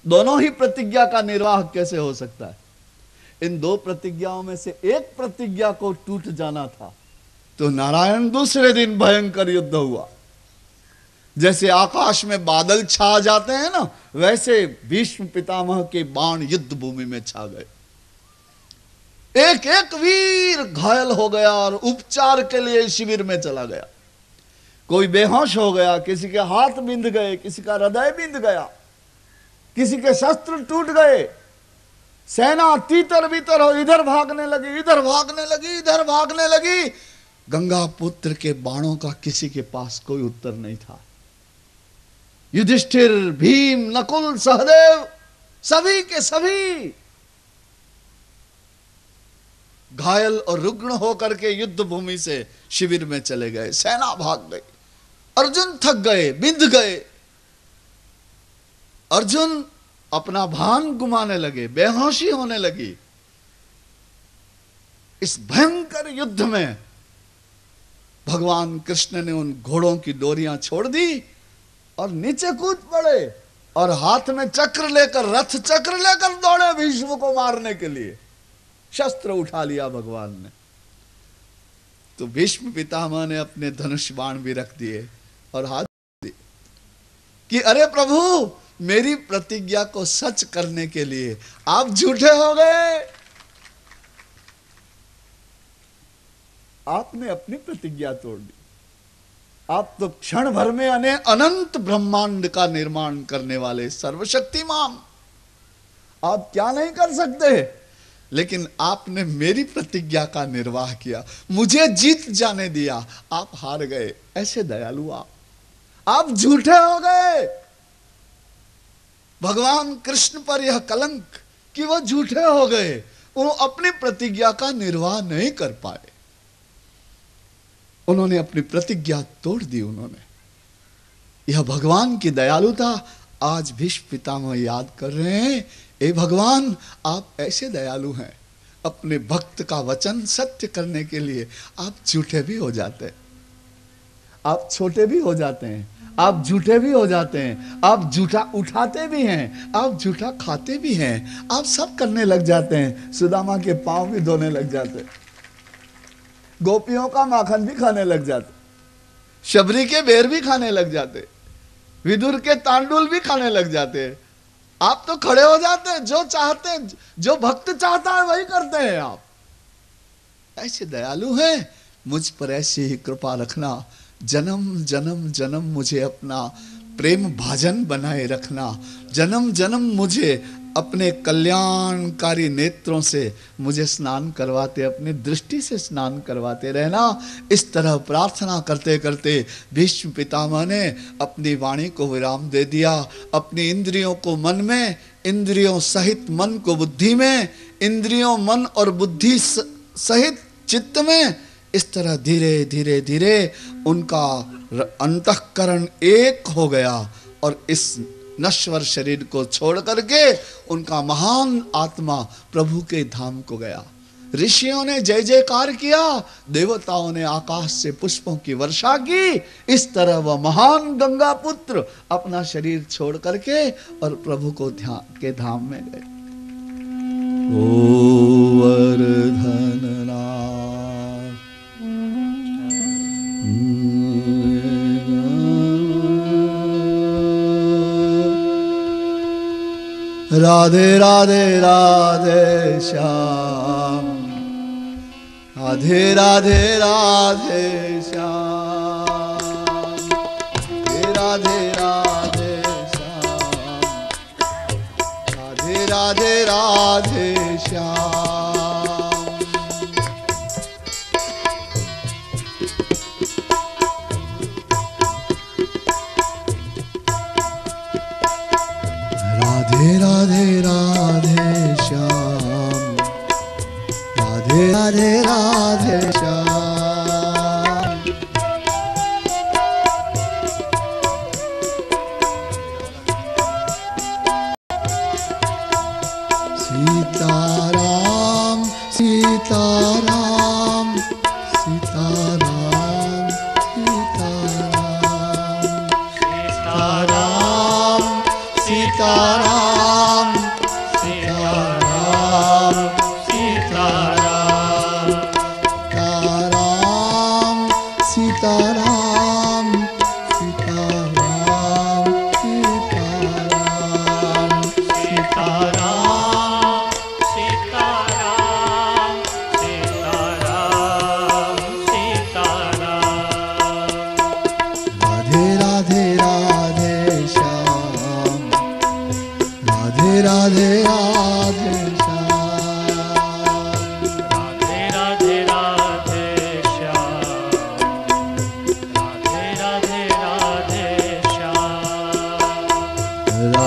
दोनों ही प्रतिज्ञा का निर्वाह कैसे हो सकता है? इन दो प्रतिज्ञाओं में से एक प्रतिज्ञा को टूट जाना था तो नारायण दूसरे दिन भयंकर युद्ध हुआ। जैसे आकाश में बादल छा जाते हैं ना, वैसे भीष्म पितामह के बाण युद्ध भूमि में छा गए। एक एक वीर घायल हो गया और उपचार के लिए शिविर में चला गया। कोई बेहोश हो गया, किसी के हाथ बिंध गए, किसी का हृदय बिंध गया, किसी के शस्त्र टूट गए। सेना तीतर बीतर हो, इधर भागने लगी, इधर भागने लगी, इधर भागने लगी। गंगा पुत्र के बाणों का किसी के पास कोई उत्तर नहीं था। युधिष्ठिर, भीम, नकुल, सहदेव, सभी के सभी घायल और रुग्ण होकर के युद्ध भूमि से शिविर में चले गए। सेना भाग गई। अर्जुन थक गए, बिंध गए। अर्जुन अपना भान गुमाने लगे, बेहोशी होने लगी। इस भयंकर युद्ध में भगवान कृष्ण ने उन घोड़ों की डोरियां छोड़ दी और नीचे कूद पड़े और हाथ में चक्र लेकर, रथ चक्र लेकर दौड़े भीष्म को मारने के लिए। शस्त्र उठा लिया भगवान ने। तो भीष्म पितामह ने अपने धनुष बाण भी रख दिए और हाथ दिए कि अरे प्रभु, मेरी प्रतिज्ञा को सच करने के लिए आप झूठे हो गए। आपने अपनी प्रतिज्ञा तोड़ दी। आप तो क्षण भर में अनंत ब्रह्मांड का निर्माण करने वाले सर्वशक्तिमान, आप क्या नहीं कर सकते? लेकिन आपने मेरी प्रतिज्ञा का निर्वाह किया, मुझे जीत जाने दिया, आप हार गए। ऐसे दयालु आप झूठे हो गए। भगवान कृष्ण पर यह कलंक कि वो झूठे हो गए, वो अपनी प्रतिज्ञा का निर्वाह नहीं कर पाए। उन्होंने अपनी प्रतिज्ञा तोड़ दी। उन्होंने, यह भगवान की दयालुता आज भीष्म पितामह याद कर रहे हैं। ए भगवान, आप ऐसे दयालु हैं, अपने भक्त का वचन सत्य करने के लिए आप झूठे भी हो जाते हैं, आप छोटे भी हो जाते हैं, आप झूठे भी हो जाते हैं, आप झूठा उठाते भी हैं, आप झूठा खाते भी हैं, आप सब करने लग जाते हैं। सुदामा के पांव भी धोने लग जाते, गोपियों का माखन भी खाने लग जाते, शबरी के बेर भी खाने लग जाते, विदुर के तांडुल भी खाने लग जाते। आप तो खड़े हो जाते हैं, जो चाहते हैं, जो भक्त चाहता है वही करते हैं। आप ऐसे दयालु हैं, मुझ पर ऐसी ही कृपा रखना। जन्म जन्म जन्म मुझे अपना प्रेम भाजन बनाए रखना। जन्म जन्म मुझे अपने कल्याणकारी नेत्रों से मुझे स्नान करवाते, अपनी दृष्टि से स्नान करवाते रहना। इस तरह प्रार्थना करते करते भीष्म पितामह ने अपनी वाणी को विराम दे दिया। अपनी इंद्रियों को मन में, इंद्रियों सहित मन को बुद्धि में, इंद्रियों मन और बुद्धि सहित चित्त में, इस तरह धीरे धीरे धीरे उनका अंतःकरण एक हो गया और इस नश्वर शरीर को छोड़ करके उनका महान आत्मा प्रभु के धाम को गया। ऋषियों ने जय जयकार किया, देवताओं ने आकाश से पुष्पों की वर्षा की। इस तरह वह महान गंगा पुत्र अपना शरीर छोड़ करके और प्रभु को ध्यान के धाम में गए। गोवर्धन राधे राधे राधे श्याम, राधे राधे राधे श्याम, राधे राधे श्याम, राधे राधे राधे श्याम। राधे राधे राधे श्याम, राधे राधे राधे श्याम। सीताराम सीताराम सीताराम सीताराम सीताराम सीताराम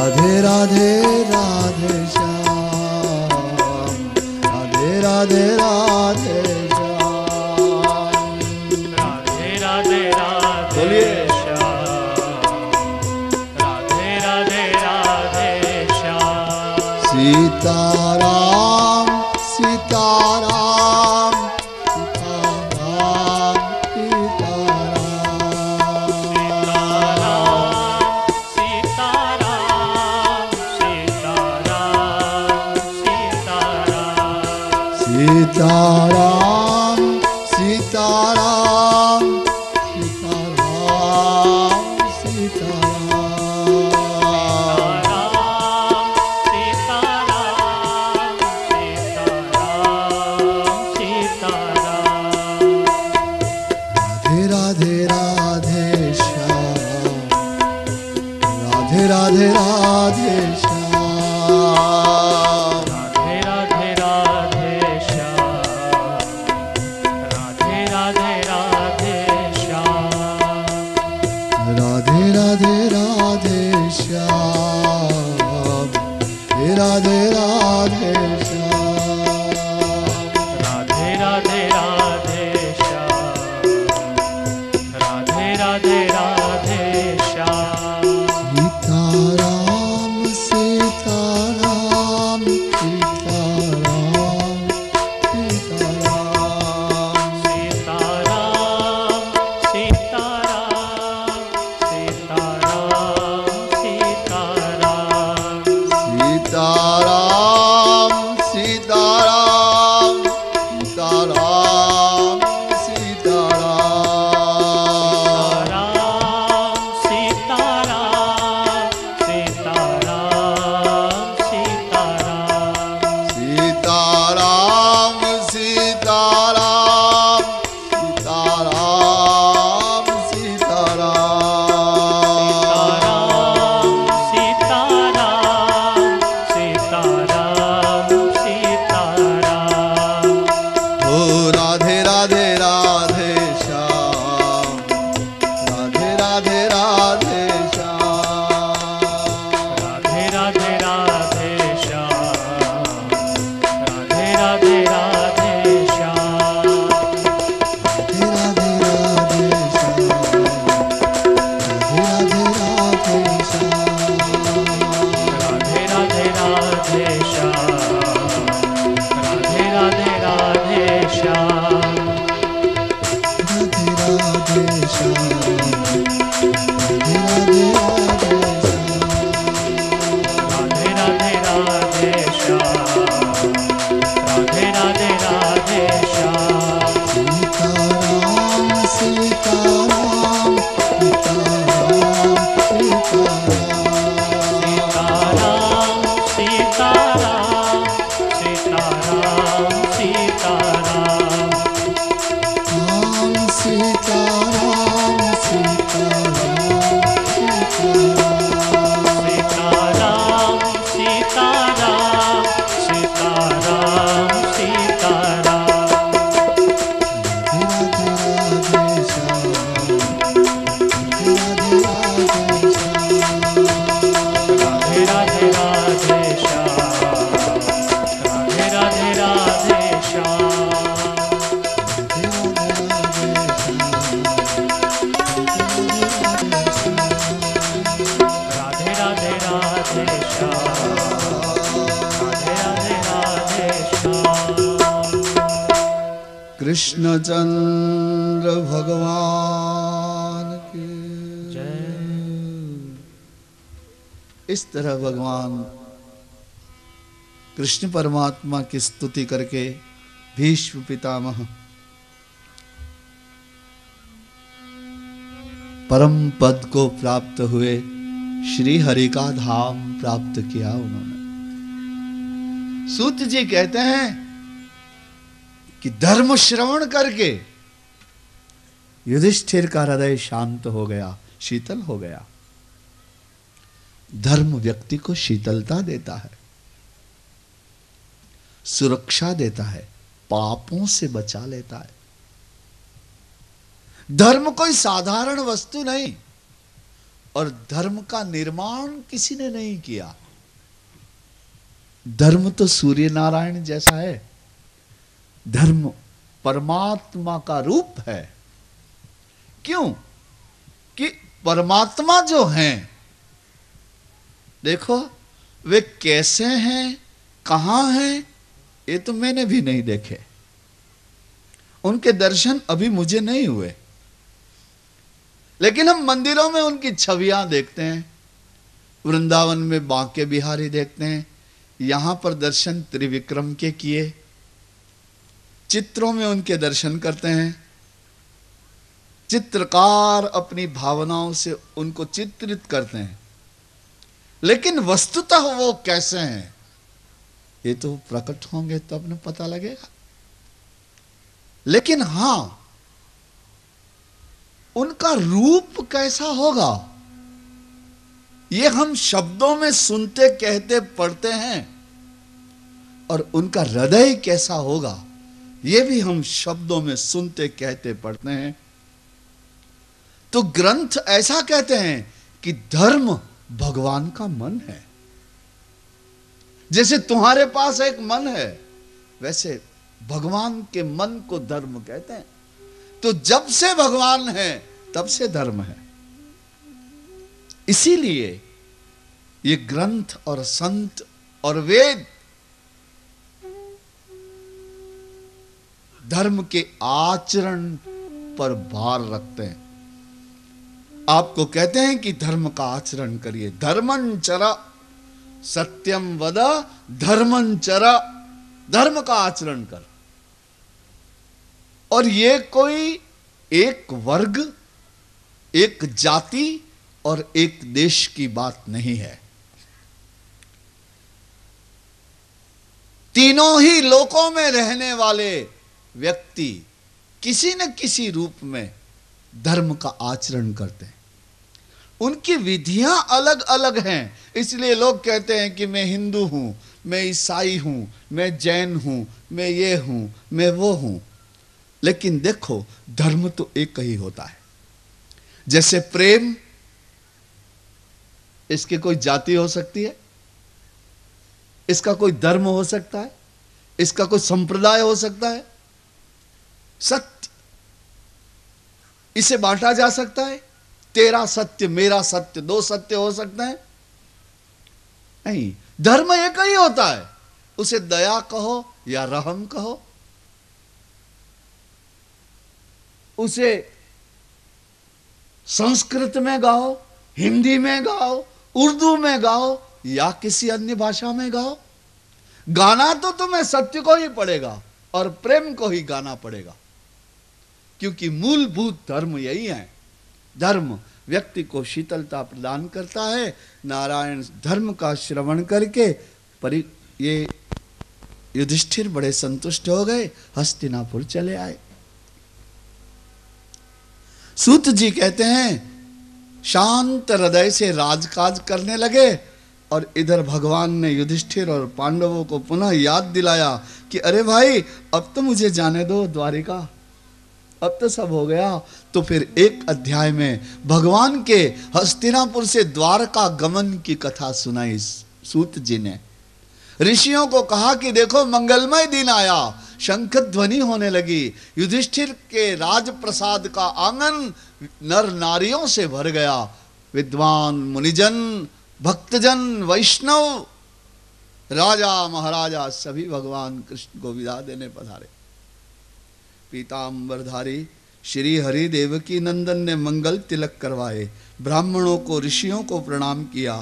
राधे राधे राधे श्याम, राधे राधे राधे श्याम, राधे राधे राधे बोलिए। राधे राधे राधे श्याम, सीताराम सीताराम सीताराम सीताराम, सीताराम सीताराम सीताराम सीताराम सीताराम सीताराम राधे राधे श्याम, राधे राधे राधे श्याम, राधे राधे राधे श्याम, राधे राधे राधे श्याम, राधे राधे राधे श्याम, राधे राधे श्याम, राधे राधे राधे श्याम, राधे राधे राधे श्याम, सीताराम सीताराम सीताराम सीताराम, सीताराम सीताराम सीताराम सीताराम, सीताराम सीताराम सीताराम कृष्णचंद्र भगवान की जय। इस तरह भगवान कृष्ण परमात्मा की स्तुति करके भीष्म पितामह परम पद को प्राप्त हुए, श्री हरि का धाम प्राप्त किया उन्होंने। सूत जी कहते हैं कि धर्म श्रवण करके युधिष्ठिर का हृदय शांत हो गया, शीतल हो गया। धर्म व्यक्ति को शीतलता देता है, सुरक्षा देता है, पापों से बचा लेता है। धर्म कोई साधारण वस्तु नहीं, और धर्म का निर्माण किसी ने नहीं किया। धर्म तो सूर्य नारायण जैसा है। धर्म परमात्मा का रूप है। क्यों कि परमात्मा जो हैं, देखो वे कैसे हैं, कहां हैं, ये तो मैंने भी नहीं देखे। उनके दर्शन अभी मुझे नहीं हुए, लेकिन हम मंदिरों में उनकी छवियां देखते हैं। वृंदावन में बांके बिहारी देखते हैं, यहां पर दर्शन त्रिविक्रम के किए, चित्रों में उनके दर्शन करते हैं। चित्रकार अपनी भावनाओं से उनको चित्रित करते हैं, लेकिन वस्तुतः वो कैसे हैं ये तो प्रकट होंगे तब न पता लगेगा। लेकिन हां, उनका रूप कैसा होगा ये हम शब्दों में सुनते, कहते, पढ़ते हैं, और उनका हृदय कैसा होगा ये भी हम शब्दों में सुनते, कहते, पढ़ते हैं। तो ग्रंथ ऐसा कहते हैं कि धर्म भगवान का मन है। जैसे तुम्हारे पास एक मन है, वैसे भगवान के मन को धर्म कहते हैं। तो जब से भगवान है तब से धर्म है। इसीलिए ये ग्रंथ और संत और वेद धर्म के आचरण पर भार रखते हैं। आपको कहते हैं कि धर्म का आचरण करिए। धर्मं चर सत्यम वद, धर्मं चर, धर्म का आचरण कर। और ये कोई एक वर्ग, एक जाति और एक देश की बात नहीं है। तीनों ही लोकों में रहने वाले व्यक्ति किसी न किसी रूप में धर्म का आचरण करते हैं। उनकी विधियां अलग अलग हैं। इसलिए लोग कहते हैं कि मैं हिंदू हूं, मैं ईसाई हूं, मैं जैन हूं, मैं ये हूं, मैं वो हूं। लेकिन देखो, धर्म तो एक ही होता है। जैसे प्रेम, इसकी कोई जाति हो सकती है, इसका कोई धर्म हो सकता है, इसका कोई संप्रदाय हो सकता है। सत्य, इसे बांटा जा सकता है। तेरा सत्य, मेरा सत्य, दो सत्य हो सकते हैं? नहीं, धर्म एक ही होता है। उसे दया कहो या रहम कहो, उसे संस्कृत में गाओ, हिंदी में गाओ, उर्दू में गाओ या किसी अन्य भाषा में गाओ, गाना तो तुम्हें सत्य को ही पड़ेगा और प्रेम को ही गाना पड़ेगा। क्योंकि मूलभूत धर्म यही है। धर्म व्यक्ति को शीतलता प्रदान करता है। नारायण धर्म का श्रवण करके ये युधिष्ठिर बड़े संतुष्ट हो गए, हस्तिनापुर चले आए। सूत जी कहते हैं शांत हृदय से राजकाज करने लगे, और इधर भगवान ने युधिष्ठिर और पांडवों को पुनः याद दिलाया कि अरे भाई, अब तो मुझे जाने दो द्वारिका, अब तो सब हो गया। तो फिर एक अध्याय में भगवान के हस्तिनापुर से द्वारका गमन की कथा सुनाई सूत जी ने। ऋषियों को कहा कि देखो, मंगलमय दिन आया, शंख ध्वनि होने लगी, युधिष्ठिर के राजप्रसाद का आंगन नर नारियों से भर गया। विद्वान, मुनिजन, भक्तजन, वैष्णव, राजा महाराजा सभी भगवान कृष्ण को विदा देने पधारे। पीतांबरधारी श्री हरि देवकी नंदन ने मंगल तिलक करवाए, ब्राह्मणों को, ऋषियों को प्रणाम किया,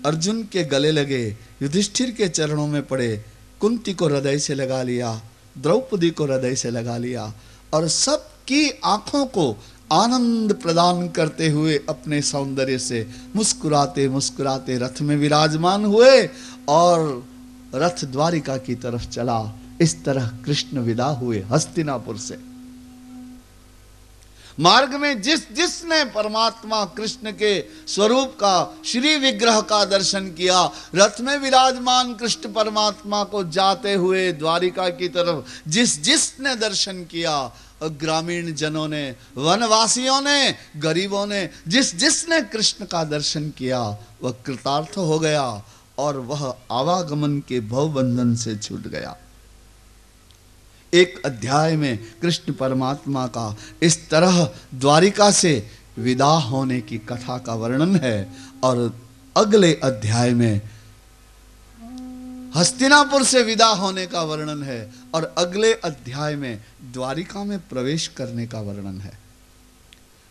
अर्जुन के गले लगे, युधिष्ठिर के चरणों में पड़े, कुंती को हृदय से लगा लिया, द्रौपदी को हृदय से लगा लिया, और सबकी आंखों को आनंद प्रदान करते हुए अपने सौंदर्य से मुस्कुराते मुस्कुराते रथ में विराजमान हुए और रथ द्वारिका की तरफ चला। इस तरह कृष्ण विदा हुए हस्तिनापुर से। मार्ग में जिसने परमात्मा कृष्ण के स्वरूप का, श्री विग्रह का दर्शन किया, रथ में विराजमान कृष्ण परमात्मा को जाते हुए द्वारिका की तरफ जिसने दर्शन किया, ग्रामीण जनों ने, वनवासियों ने, गरीबों ने, जिसने कृष्ण का दर्शन किया वह कृतार्थ हो गया और वह आवागमन के भवबंधन से छूट गया। एक अध्याय में कृष्ण परमात्मा का इस तरह द्वारिका से विदा होने की कथा का वर्णन है और अगले अध्याय में हस्तिनापुर से विदा होने का वर्णन है और अगले अध्याय में द्वारिका में प्रवेश करने का वर्णन है।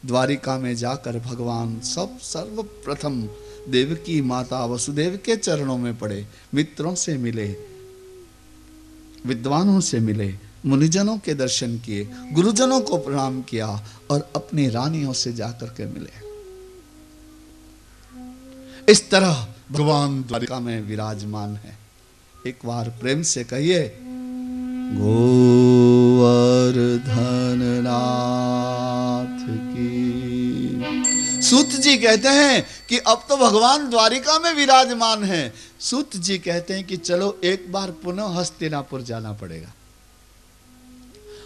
द्वारिका में जाकर भगवान सर्वप्रथम देवकी माता वसुदेव के चरणों में पड़े, मित्रों से मिले, विद्वानों से मिले, मुनिजनों के दर्शन किए, गुरुजनों को प्रणाम किया और अपनी रानियों से जाकर के मिले। इस तरह भगवान द्वारिका में विराजमान है। एक बार प्रेम से कहिए, गोवर्धन नाथ की। सूत जी कहते हैं कि अब तो भगवान द्वारिका में विराजमान है। सूत जी कहते हैं कि चलो एक बार पुनः हस्तिनापुर जाना पड़ेगा।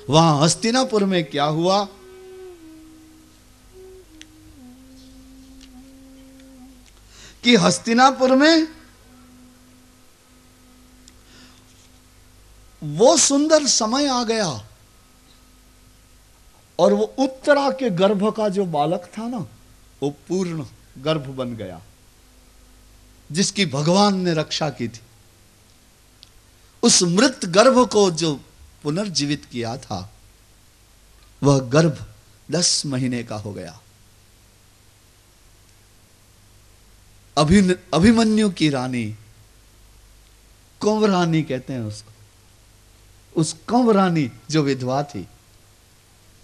वहां हस्तिनापुर में क्या हुआ कि हस्तिनापुर में वो सुंदर समय आ गया और वो उत्तरा के गर्भ का जो बालक था ना, वो पूर्ण गर्भ बन गया, जिसकी भगवान ने रक्षा की थी। उस मृत गर्भ को जो पुनर्जीवित किया था, वह गर्भ 10 महीने का हो गया। अभिमन्यु की रानी, कंवरानी कहते हैं उसको, उस कंवरानी जो विधवा थी,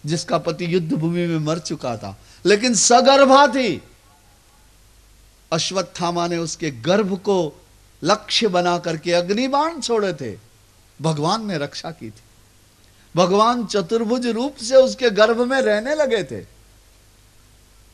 जिसका पति युद्ध भूमि में मर चुका था लेकिन सगर्भा थी, अश्वत्थामा ने उसके गर्भ को लक्ष्य बना करके अग्निबाण छोड़े थे। भगवान ने रक्षा की थी। भगवान चतुर्भुज रूप से उसके गर्भ में रहने लगे थे।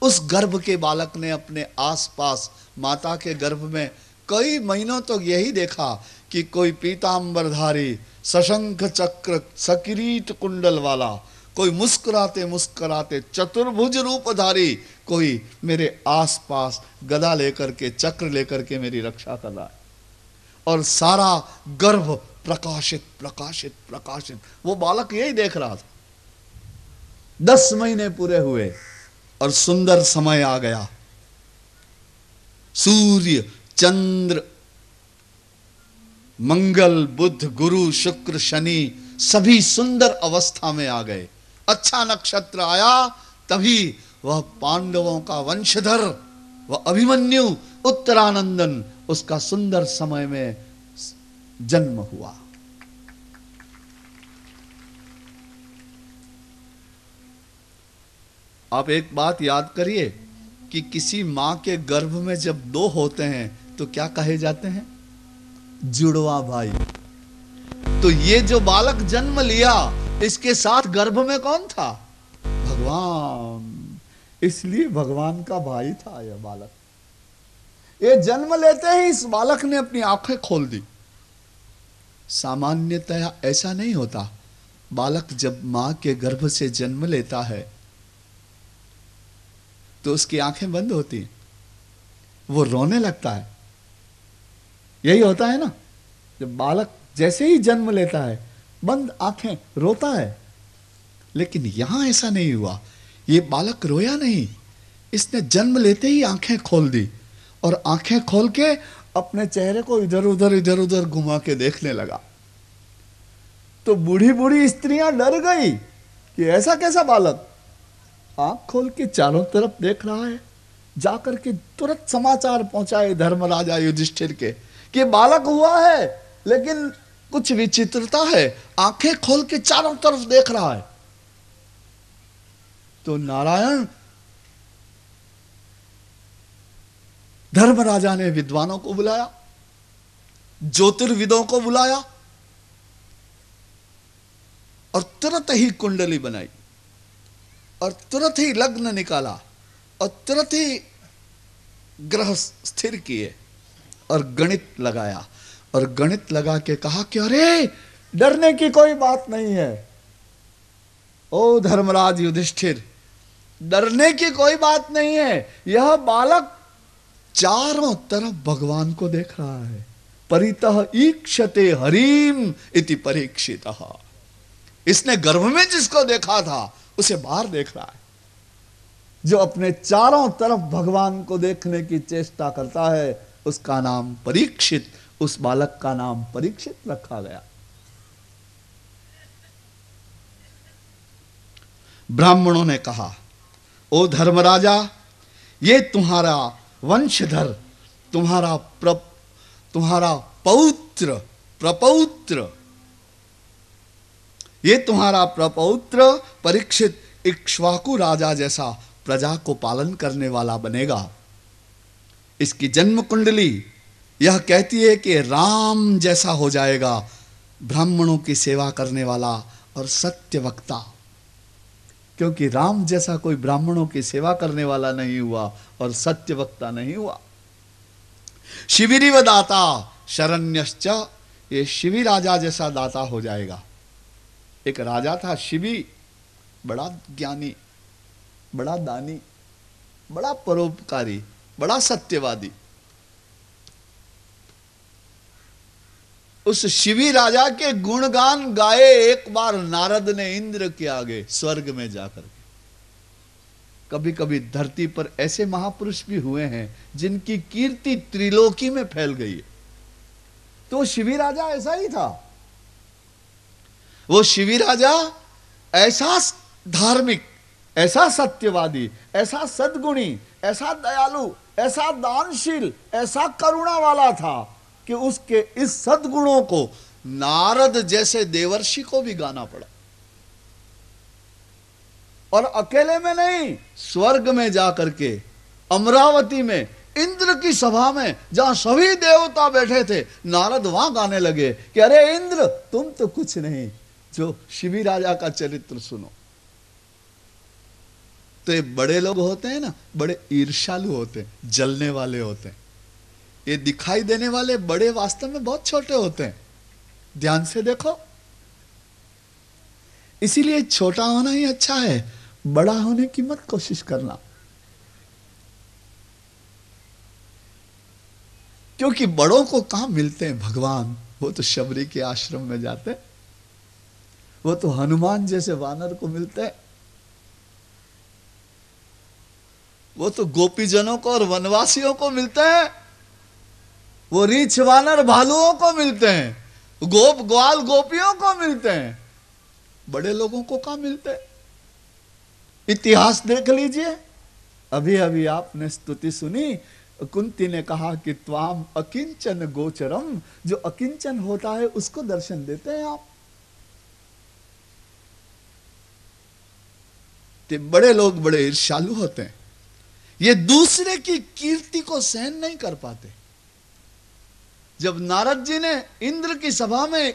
उस गर्भ के बालक ने अपने आसपास माता के गर्भ में कई महीनों तक यही देखा कि कोई पीतांबरधारी, सशंख चक्र सकिरीट कुंडल वाला, कोई मुस्कुराते मुस्कुराते चतुर्भुज रूपधारी कोई मेरे आसपास गदा लेकर के, चक्र लेकर के मेरी रक्षा कर रहा है। और सारा गर्भ प्रकाशित प्रकाशित प्रकाशित, वो बालक यही देख रहा था। 10 महीने पूरे हुए और सुंदर समय आ गया। सूर्य, चंद्र, मंगल, बुध, गुरु, शुक्र, शनि सभी सुंदर अवस्था में आ गए। अच्छा नक्षत्र आया, तभी वह पांडवों का वंशधर, वह अभिमन्यु उत्तरानंदन, उसका सुंदर समय में जन्म हुआ। आप एक बात याद करिए कि किसी मां के गर्भ में जब 2 होते हैं तो क्या कहे जाते हैं? जुड़वा भाई। तो ये जो बालक जन्म लिया, इसके साथ गर्भ में कौन था? भगवान। इसलिए भगवान का भाई था यह बालक। ये जन्म लेते ही इस बालक ने अपनी आंखें खोल दी। सामान्यतया ऐसा नहीं होता। बालक जब मां के गर्भ से जन्म लेता है तो उसकी आंखें बंद होती हैं, वो रोने लगता है। यही होता है ना, जब बालक जैसे ही जन्म लेता है बंद आंखें रोता है। लेकिन यहां ऐसा नहीं हुआ। ये बालक रोया नहीं, इसने जन्म लेते ही आंखें खोल दी और आंखें खोल के अपने चेहरे को इधर उधर घुमा के देखने लगा। तो बूढ़ी बूढ़ी स्त्रियां डर गई कि ऐसा कैसा बालक आंख खोल के चारों तरफ देख रहा है। जाकर के तुरंत समाचार पहुंचाए धर्मराजा युधिष्ठिर के कि बालक हुआ है, लेकिन कुछ विचित्रता है, आंखें खोल के चारों तरफ देख रहा है। तो नारायण धर्मराजा ने विद्वानों को बुलाया, ज्योतिर्विदों को बुलाया और तुरंत ही कुंडली बनाई और तुरंत ही लग्न निकाला और तुरंत ही ग्रह स्थिर किए और गणित लगाया और गणित लगा के कहा कि अरे डरने की कोई बात नहीं है। ओ धर्मराज युधिष्ठिर, डरने की कोई बात नहीं है। यह बालक चारों तरफ भगवान को देख रहा है। परितः ईक्षते हरिम इति परीक्षितः। इसने गर्भ में जिसको देखा था उसे बाहर देख रहा है। जो अपने चारों तरफ भगवान को देखने की चेष्टा करता है उसका नाम परीक्षित, उस बालक का नाम परीक्षित रखा गया। ब्राह्मणों ने कहा, ओ धर्मराजा, ये तुम्हारा वंशधर, तुम्हारा पौत्र प्रपौत्र, ये तुम्हारा प्रपौत्र परीक्षित इक्ष्वाकु राजा जैसा प्रजा को पालन करने वाला बनेगा। इसकी जन्म कुंडली यह कहती है कि राम जैसा हो जाएगा, ब्राह्मणों की सेवा करने वाला और सत्य वक्ता। क्योंकि राम जैसा कोई ब्राह्मणों की सेवा करने वाला नहीं हुआ और सत्य वक्ता नहीं हुआ। शिविरिव दाता शरण्यश्च, ये शिवी राजा जैसा दाता हो जाएगा। एक राजा था शिवी, बड़ा ज्ञानी, बड़ा दानी, बड़ा परोपकारी, बड़ा सत्यवादी। उस शिवी राजा के गुणगान गाए एक बार नारद ने इंद्र के आगे स्वर्ग में जाकर के। कभी कभी धरती पर ऐसे महापुरुष भी हुए हैं जिनकी कीर्ति त्रिलोकी में फैल गई है। तो शिवी राजा ऐसा ही था। वो शिवी राजा ऐसा धार्मिक, ऐसा सत्यवादी, ऐसा सद्गुणी, ऐसा दयालु, ऐसा दानशील, ऐसा करुणा वाला था कि उसके इस सद्गुणों को नारद जैसे देवर्षि को भी गाना पड़ा। और अकेले में नहीं, स्वर्ग में जाकर के अमरावती में इंद्र की सभा में जहां सभी देवता बैठे थे, नारद वहां गाने लगे कि अरे इंद्र, तुम तो कुछ नहीं, जो शिवी राजा का चरित्र सुनो। तो ये बड़े लोग होते हैं ना, बड़े ईर्ष्यालु होते हैं, जलने वाले होते हैं। ये दिखाई देने वाले बड़े वास्तव में बहुत छोटे होते हैं। ध्यान से देखो, इसीलिए छोटा होना ही अच्छा है, बड़ा होने की मत कोशिश करना। क्योंकि बड़ों को कहां मिलते हैं भगवान? वो तो शबरी के आश्रम में जाते हैं, वो तो हनुमान जैसे वानर को मिलते हैं, वो तो गोपीजनों को और वनवासियों को मिलते हैं, वो रीछ वानर भालुओं को मिलते हैं, गोप ग्वाल गोपियों को मिलते हैं। बड़े लोगों को कहां मिलते हैं? इतिहास देख लीजिए। अभी अभी आपने स्तुति सुनी, कुंती ने कहा कि त्वाम अकिंचन गोचरम, जो अकिंचन होता है उसको दर्शन देते हैं आप। तो बड़े लोग बड़े ईर्ष्यालु होते हैं, ये दूसरे की कीर्ति को सहन नहीं कर पाते। जब नारद जी ने इंद्र की सभा में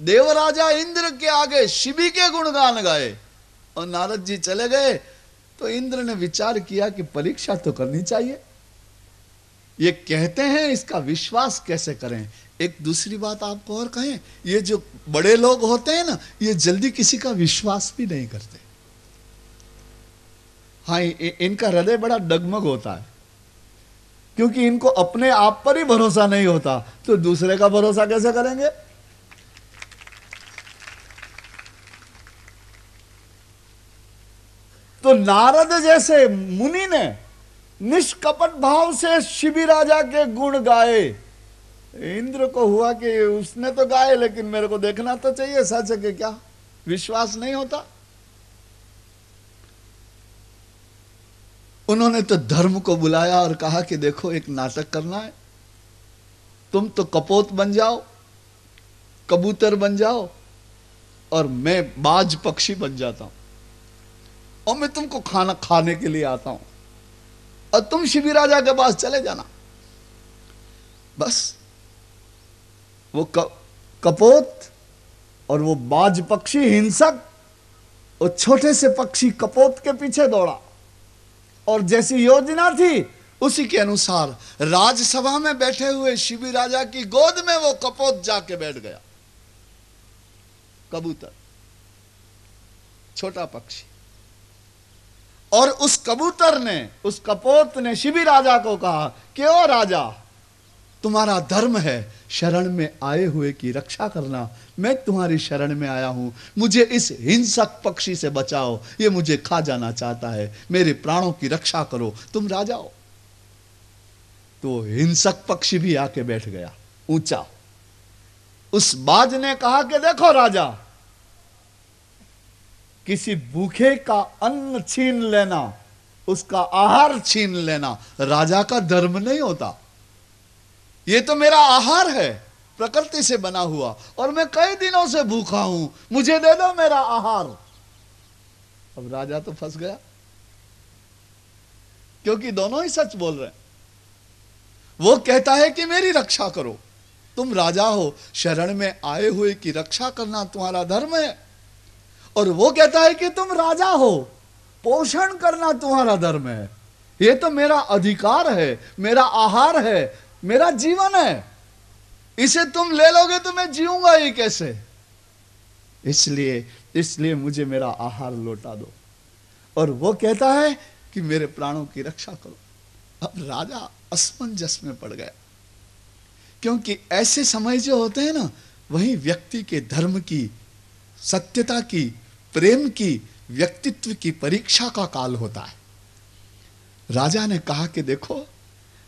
देवराजा इंद्र के आगे शिवी के गुणगान गाए और नारद जी चले गए, तो इंद्र ने विचार किया कि परीक्षा तो करनी चाहिए। ये कहते हैं, इसका विश्वास कैसे करें? एक दूसरी बात आपको और कहें, ये जो बड़े लोग होते हैं ना, ये जल्दी किसी का विश्वास भी नहीं करते। हाँ, इनका हृदय बड़ा डगमग होता है, क्योंकि इनको अपने आप पर ही भरोसा नहीं होता, तो दूसरे का भरोसा कैसे करेंगे? तो नारद जैसे मुनि ने निष्कपट भाव से शिवी राजा के गुण गाए। इंद्र को हुआ कि उसने तो गाए, लेकिन मेरे को देखना तो चाहिए सच है कि क्या। विश्वास नहीं होता। उन्होंने तो धर्म को बुलाया और कहा कि देखो, एक नाटक करना है, तुम तो कपोत बन जाओ, कबूतर बन जाओ, और मैं बाज पक्षी बन जाता हूं, और मैं तुमको खाना खाने के लिए आता हूं, और तुम शिवी राजा के पास चले जाना। बस वो कपोत और वो बाज पक्षी हिंसक, वो छोटे से पक्षी कपोत के पीछे दौड़ा, और जैसी योजना थी उसी के अनुसार राजसभा में बैठे हुए शिवी राजा की गोद में वो कपोत जाके बैठ गया, कबूतर। छोटा पक्षी। और उस कबूतर ने, उस कपोत ने शिबी राजा को कहा कि ओ राजा, तुम्हारा धर्म है शरण में आए हुए की रक्षा करना, मैं तुम्हारी शरण में आया हूं, मुझे इस हिंसक पक्षी से बचाओ, ये मुझे खा जाना चाहता है, मेरे प्राणों की रक्षा करो, तुम राजा हो। तो हिंसक पक्षी भी आके बैठ गया ऊंचा। उस बाज ने कहा कि देखो राजा, किसी भूखे का अन्न छीन लेना, उसका आहार छीन लेना राजा का धर्म नहीं होता। ये तो मेरा आहार है, प्रकृति से बना हुआ, और मैं कई दिनों से भूखा हूं, मुझे दे दो मेरा आहार। अब राजा तो फंस गया, क्योंकि दोनों ही सच बोल रहे हैं। वो कहता है कि मेरी रक्षा करो, तुम राजा हो, शरण में आए हुए की रक्षा करना तुम्हारा धर्म है। और वो कहता है कि तुम राजा हो, पोषण करना तुम्हारा धर्म है, ये तो मेरा अधिकार है, मेरा आहार है, मेरा जीवन है, इसे तुम ले लोगे तो मैं जीऊंगा ही कैसे? इसलिए मुझे मेरा आहार लौटा दो। और वो कहता है कि मेरे प्राणों की रक्षा करो। अब राजा असमंजस में पड़ गया, क्योंकि ऐसे समय जो होते हैं ना, वही व्यक्ति के धर्म की, सत्यता की, प्रेम की, व्यक्तित्व की परीक्षा का काल होता है। राजा ने कहा कि देखो,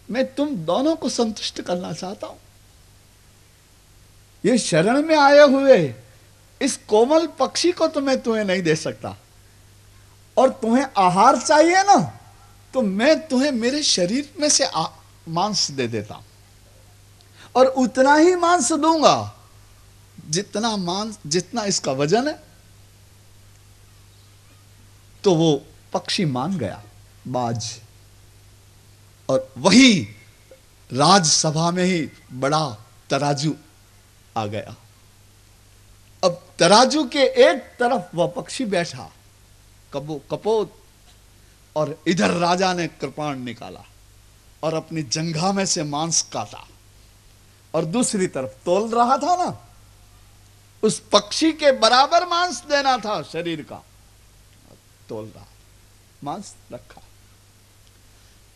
मैं तुम दोनों को संतुष्ट करना चाहता हूं। ये शरण में आए हुए इस कोमल पक्षी को तो मैं तुम्हें नहीं दे सकता, और तुम्हें आहार चाहिए ना, तो मैं तुम्हें मेरे शरीर में से मांस दे देता हूं, और उतना ही मांस दूंगा जितना इसका वजन है। तो वो पक्षी मान गया, बाज। और वही राजसभा में ही बड़ा तराजू आ गया। अब तराजू के एक तरफ वह पक्षी बैठा, कपोत, और इधर राजा ने कृपाण निकाला और अपनी जंघा में से मांस काटा, और दूसरी तरफ तोल रहा था ना, उस पक्षी के बराबर मांस देना था शरीर का, तोल रहा, मांस रखा।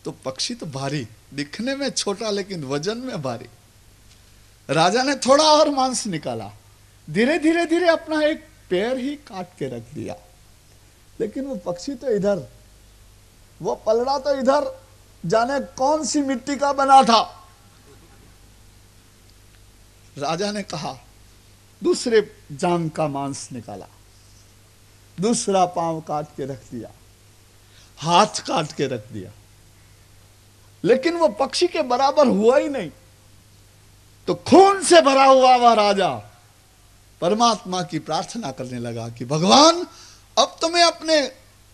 तो पक्षी तो भारी, दिखने में छोटा लेकिन वजन में भारी। राजा ने थोड़ा और मांस निकाला, धीरे धीरे धीरे अपना एक पैर ही काट के रख दिया, लेकिन वो पक्षी तो इधर, वो पलड़ा तो इधर, जाने कौन सी मिट्टी का बना था। राजा ने कहा, दूसरे जांघ का मांस निकाला, दूसरा पांव काट के रख दिया, हाथ काट के रख दिया, लेकिन वो पक्षी के बराबर हुआ ही नहीं। तो खून से भरा हुआ वह राजा परमात्मा की प्रार्थना करने लगा कि भगवान, अब तो मैं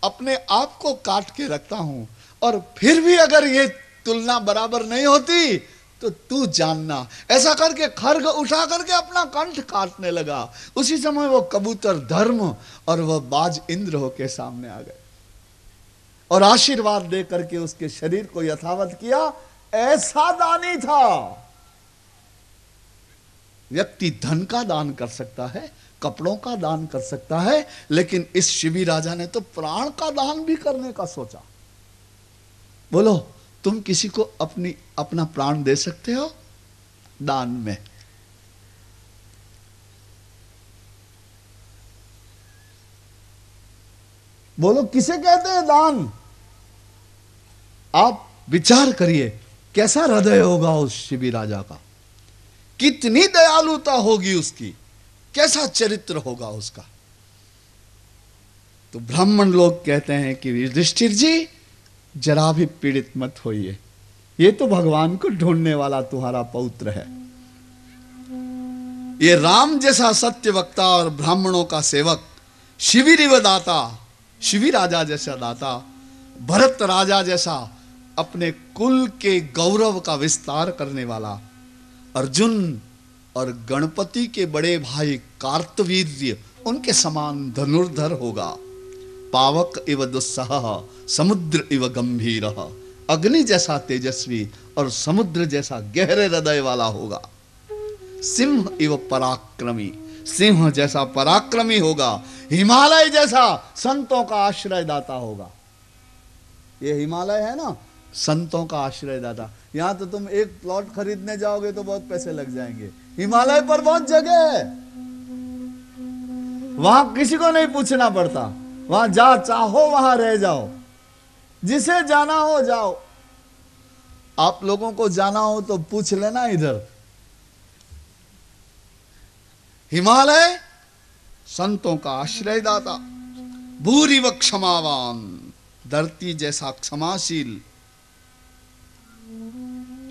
अपने आप को काट के रखता हूं, और फिर भी अगर ये तुलना बराबर नहीं होती तो तू जानना। ऐसा करके खड्ग उठा करके अपना कंठ काटने लगा। उसी समय वो कबूतर धर्म और वह बाज इंद्र होके सामने आ गए और आशीर्वाद दे करके उसके शरीर को यथावत किया। ऐसा दानी था। व्यक्ति धन का दान कर सकता है, कपड़ों का दान कर सकता है, लेकिन इस शिबी राजा ने तो प्राण का दान भी करने का सोचा। बोलो, तुम किसी को अपना प्राण दे सकते हो दान में? बोलो, किसे कहते हैं दान? आप विचार करिए, कैसा हृदय होगा उस शिबी राजा का, कितनी दयालुता होगी उसकी, कैसा चरित्र होगा उसका। तो ब्राह्मण लोग कहते हैं कि युधिष्ठिर जी, जरा भी पीड़ित मत होइए, ये तो भगवान को ढूंढने वाला तुम्हारा पौत्र है। ये राम जैसा सत्य वक्ता और ब्राह्मणों का सेवक, शिविर दाता, शिवी राजा जैसा दाता, भरत राजा जैसा अपने कुल के गौरव का विस्तार करने वाला, अर्जुन और गणपति के बड़े भाई कार्तवीर्य उनके समान धनुर्धर होगा। पावक इव दुस्सह समुद्र इव गंभीर, अग्नि जैसा तेजस्वी और समुद्र जैसा गहरे हृदय वाला होगा। सिंह इव पराक्रमी, सिंह जैसा पराक्रमी होगा, हिमालय जैसा संतों का आश्रयदाता होगा। ये हिमालय है ना, संतों का आश्रयदाता। यहां तो तुम एक प्लॉट खरीदने जाओगे तो बहुत पैसे लग जाएंगे, हिमालय पर बहुत जगह है, वहां किसी को नहीं पूछना पड़ता, वहां जा चाहो वहां रह जाओ, जिसे जाना हो जाओ। आप लोगों को जाना हो तो पूछ लेना इधर। हिमालय संतों का आश्रयदाता, भूरिव क्षमावान, धरती जैसा क्षमाशील,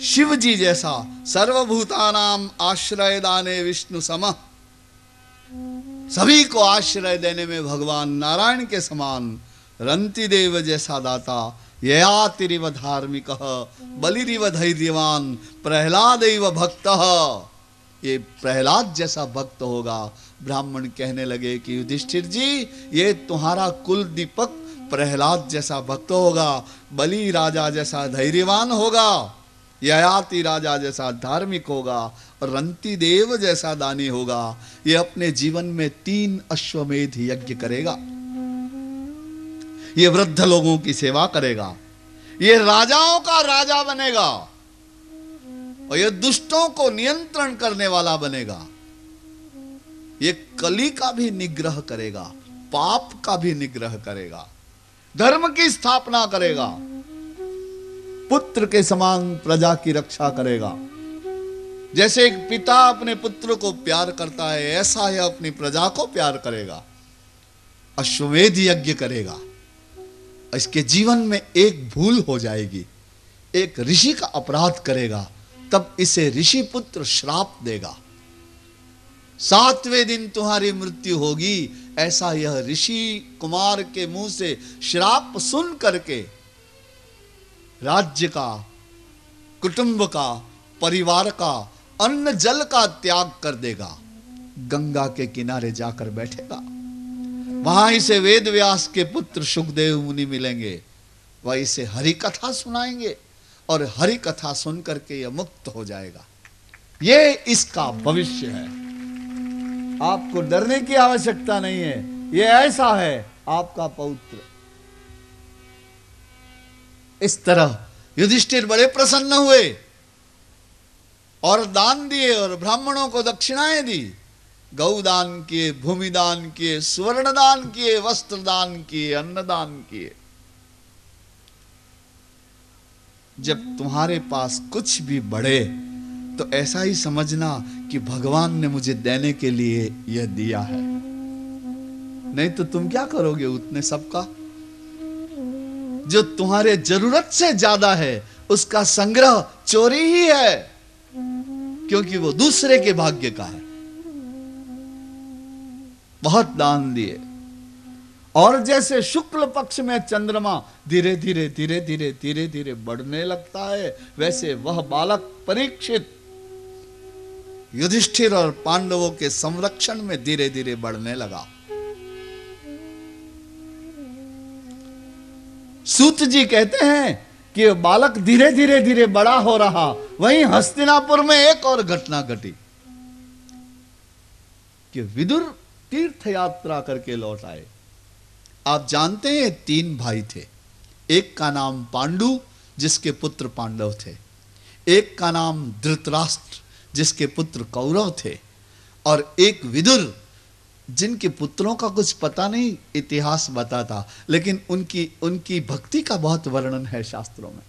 शिव जी जैसा सर्वभूतानाम आश्रयदाने विष्णु समः, सभी को आश्रय देने में भगवान नारायण के समान, रंति देव जैसा दाता, ययातिरिव धार्मिकः, बलिरिव धैर्यवान, प्रहलादैव भक्तः। ये प्रहलाद जैसा भक्त होगा। ब्राह्मण कहने लगे कि युधिष्ठिर जी, ये तुम्हारा कुल दीपक प्रहलाद जैसा भक्त होगा, बलि राजा जैसा धैर्यवान होगा, ययाति राजा जैसा धार्मिक होगा, और रंति देव जैसा दानी होगा। ये अपने जीवन में 3 अश्वमेध यज्ञ करेगा, ये वृद्ध लोगों की सेवा करेगा, ये राजाओं का राजा बनेगा, और ये दुष्टों को नियंत्रण करने वाला बनेगा। ये कली का भी निग्रह करेगा, पाप का भी निग्रह करेगा, धर्म की स्थापना करेगा, पुत्र के समान प्रजा की रक्षा करेगा। जैसे एक पिता अपने पुत्र को प्यार करता है, ऐसा यह अपनी प्रजा को प्यार करेगा, अश्वमेध यज्ञ करेगा। इसके जीवन में एक भूल हो जाएगी, एक ऋषि का अपराध करेगा, तब इसे ऋषि पुत्र श्राप देगा, 7वें दिन तुम्हारी मृत्यु होगी, ऐसा यह ऋषि कुमार के मुंह से श्राप सुन करके राज्य का, कुटुंब का, परिवार का, अन्न जल का त्याग कर देगा, गंगा के किनारे जाकर बैठेगा। वहां इसे वेद व्यास के पुत्र सुखदेव मुनि मिलेंगे, वह इसे हरि कथा सुनाएंगे, और हरि कथा सुन करके यह मुक्त हो जाएगा। ये इसका भविष्य है। आपको डरने की आवश्यकता नहीं है, ये ऐसा है आपका पौत्र। इस तरह युधिष्ठिर बड़े प्रसन्न हुए और दान दिए, और ब्राह्मणों को दक्षिणाएं दी, गौदान किए, भूमिदान किए, स्वर्ण दान किए, वस्त्र दान किए, अन्नदान किए। जब तुम्हारे पास कुछ भी बढ़े तो ऐसा ही समझना कि भगवान ने मुझे देने के लिए यह दिया है, नहीं तो तुम क्या करोगे उतने सबका? जो तुम्हारे जरूरत से ज्यादा है उसका संग्रह चोरी ही है, क्योंकि वो दूसरे के भाग्य का है। बहुत दान दिए, और जैसे शुक्ल पक्ष में चंद्रमा धीरे धीरे धीरे धीरे धीरे धीरे बढ़ने लगता है, वैसे वह बालक परीक्षित युधिष्ठिर और पांडवों के संरक्षण में धीरे धीरे बढ़ने लगा। सूत जी कहते हैं कि बालक धीरे धीरे धीरे बड़ा हो रहा। वहीं हस्तिनापुर में एक और घटना घटी कि विदुर तीर्थ यात्रा करके लौट आए। आप जानते हैं 3 भाई थे, एक का नाम पांडु जिसके पुत्र पांडव थे, एक का नाम धृतराष्ट्र जिसके पुत्र कौरव थे, और एक विदुर जिनके पुत्रों का कुछ पता नहीं, इतिहास बताता, लेकिन उनकी भक्ति का बहुत वर्णन है शास्त्रों में।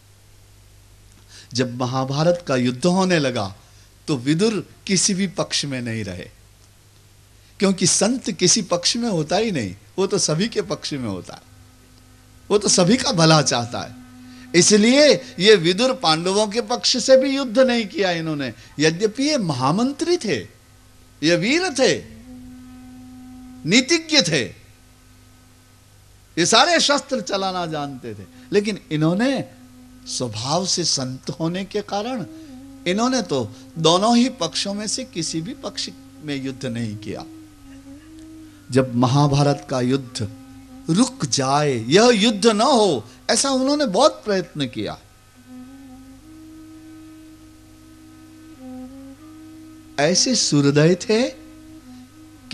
जब महाभारत का युद्ध होने लगा तो विदुर किसी भी पक्ष में नहीं रहे, क्योंकि संत किसी पक्ष में होता ही नहीं, वो तो सभी के पक्ष में होता है, वो तो सभी का भला चाहता है। इसलिए ये विदुर पांडवों के पक्ष से भी युद्ध नहीं किया इन्होंने, यद्यपि ये महामंत्री थे, ये वीर थे, नीतिज्ञ थे, ये सारे शस्त्र चलाना जानते थे, लेकिन इन्होंने स्वभाव से संत होने के कारण इन्होंने तो दोनों ही पक्षों में से किसी भी पक्ष में युद्ध नहीं किया। जब महाभारत का युद्ध रुक जाए, यह युद्ध न हो, ऐसा उन्होंने बहुत प्रयत्न किया। ऐसे सूर्योदय थे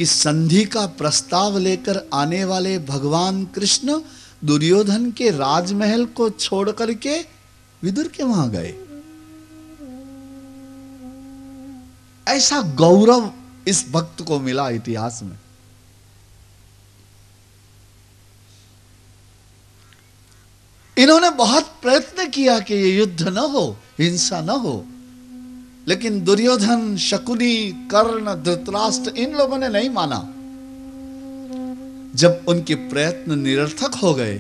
कि संधि का प्रस्ताव लेकर आने वाले भगवान कृष्ण दुर्योधन के राजमहल को छोड़ करके विदुर के वहां गए। ऐसा गौरव इस भक्त को मिला इतिहास में। इन्होंने बहुत प्रयत्न किया कि ये युद्ध न हो, हिंसा न हो, लेकिन दुर्योधन, शकुनी, कर्ण, धृतराष्ट्र, इन लोगों ने नहीं माना। जब उनके प्रयत्न निरर्थक हो गए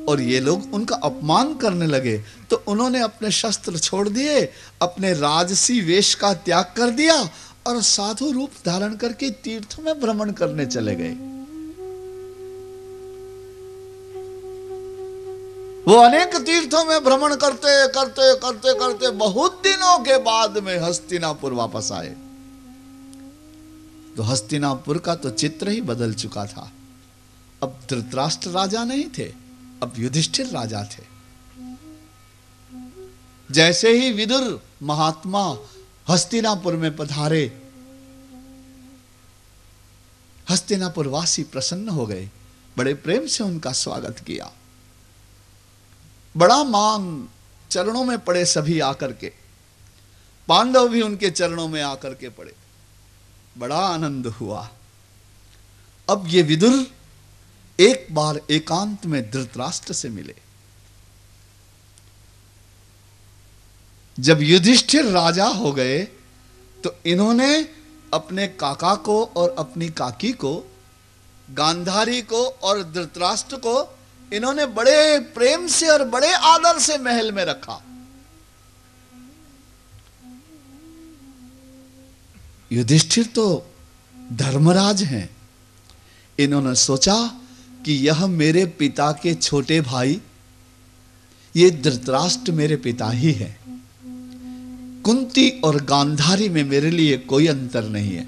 और ये लोग उनका अपमान करने लगे, तो उन्होंने अपने शस्त्र छोड़ दिए, अपने राजसी वेश का त्याग कर दिया और साधु रूप धारण करके तीर्थों में भ्रमण करने चले गए। वो अनेक तीर्थों में भ्रमण करते करते करते करते बहुत दिनों के बाद में हस्तिनापुर वापस आए। तो हस्तिनापुर का तो चित्र ही बदल चुका था। अब धृतराष्ट्र राजा नहीं थे, अब युधिष्ठिर राजा थे। जैसे ही विदुर महात्मा हस्तिनापुर में पधारे, हस्तिनापुर वासी प्रसन्न हो गए, बड़े प्रेम से उनका स्वागत किया। बड़ा मान, चरणों में पड़े सभी आकर के, पांडव भी उनके चरणों में आकर के पड़े, बड़ा आनंद हुआ। अब ये विदुर एक बार एकांत में धृतराष्ट्र से मिले। जब युधिष्ठिर राजा हो गए तो इन्होंने अपने काका को और अपनी काकी को, गांधारी को और धृतराष्ट्र को, इन्होंने बड़े प्रेम से और बड़े आदर से महल में रखा। युधिष्ठिर तो धर्मराज हैं। इन्होंने सोचा कि यह मेरे पिता के छोटे भाई, ये धृतराष्ट्र मेरे पिता ही है। कुंती और गांधारी में मेरे लिए कोई अंतर नहीं है,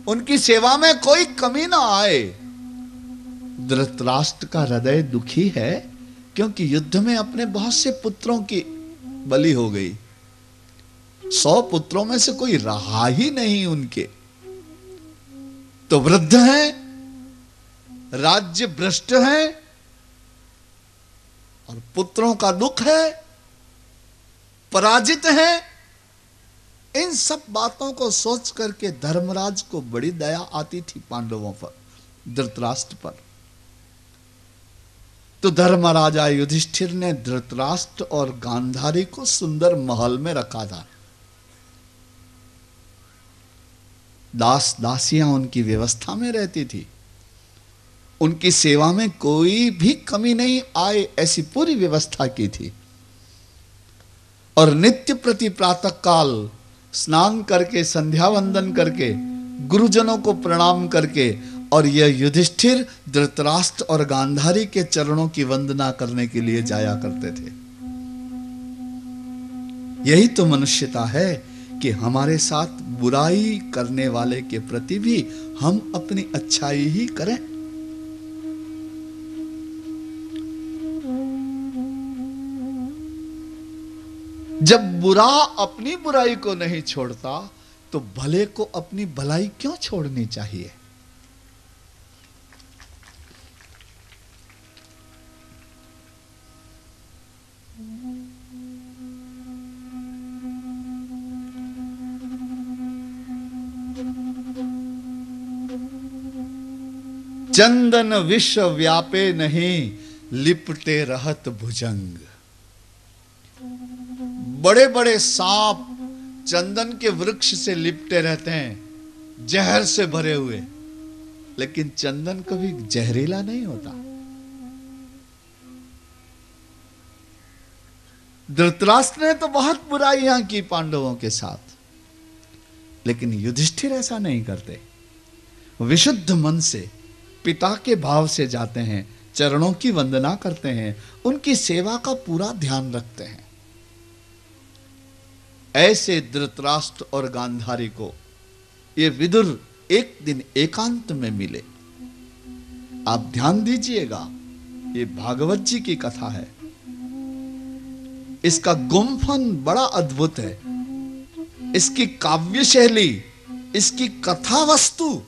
उनकी सेवा में कोई कमी ना आए। धृतराष्ट्र का हृदय दुखी है क्योंकि युद्ध में अपने बहुत से पुत्रों की बलि हो गई। 100 पुत्रों में से कोई रहा ही नहीं उनके। तो वृद्ध हैं, राज्य भ्रष्ट है और पुत्रों का दुख है, पराजित है। इन सब बातों को सोच करके धर्मराज को बड़ी दया आती थी पांडवों पर, धृतराष्ट्र पर। तो धर्मराजा युधिष्ठिर ने धृतराष्ट्र और गांधारी को सुंदर महल में रखा था। दास दासियां उनकी व्यवस्था में रहती थी, उनकी सेवा में कोई भी कमी नहीं आए, ऐसी पूरी व्यवस्था की थी। और नित्य प्रति प्रातः काल स्नान करके, संध्या वंदन करके, गुरुजनों को प्रणाम करके, और यह युधिष्ठिर धृतराष्ट्र और गांधारी के चरणों की वंदना करने के लिए जाया करते थे। यही तो मनुष्यता है कि हमारे साथ बुराई करने वाले के प्रति भी हम अपनी अच्छाई ही करें। जब बुरा अपनी बुराई को नहीं छोड़ता तो भले को अपनी भलाई क्यों छोड़नी चाहिए। चंदन विश्व व्यापे नहीं, लिपटे रहत भुजंग। बड़े बड़े सांप चंदन के वृक्ष से लिपटे रहते हैं, जहर से भरे हुए, लेकिन चंदन कभी जहरीला नहीं होता। धृतराष्ट्र ने तो बहुत बुराइयां की पांडवों के साथ, लेकिन युधिष्ठिर ऐसा नहीं करते। विशुद्ध मन से, पिता के भाव से जाते हैं, चरणों की वंदना करते हैं, उनकी सेवा का पूरा ध्यान रखते हैं। ऐसे धृतराष्ट्र और गांधारी को ये विदुर एक दिन एकांत में मिले। आप ध्यान दीजिएगा, ये भागवत जी की कथा है। इसका गुम्फन बड़ा अद्भुत है, इसकी काव्य शैली, इसकी कथा वस्तु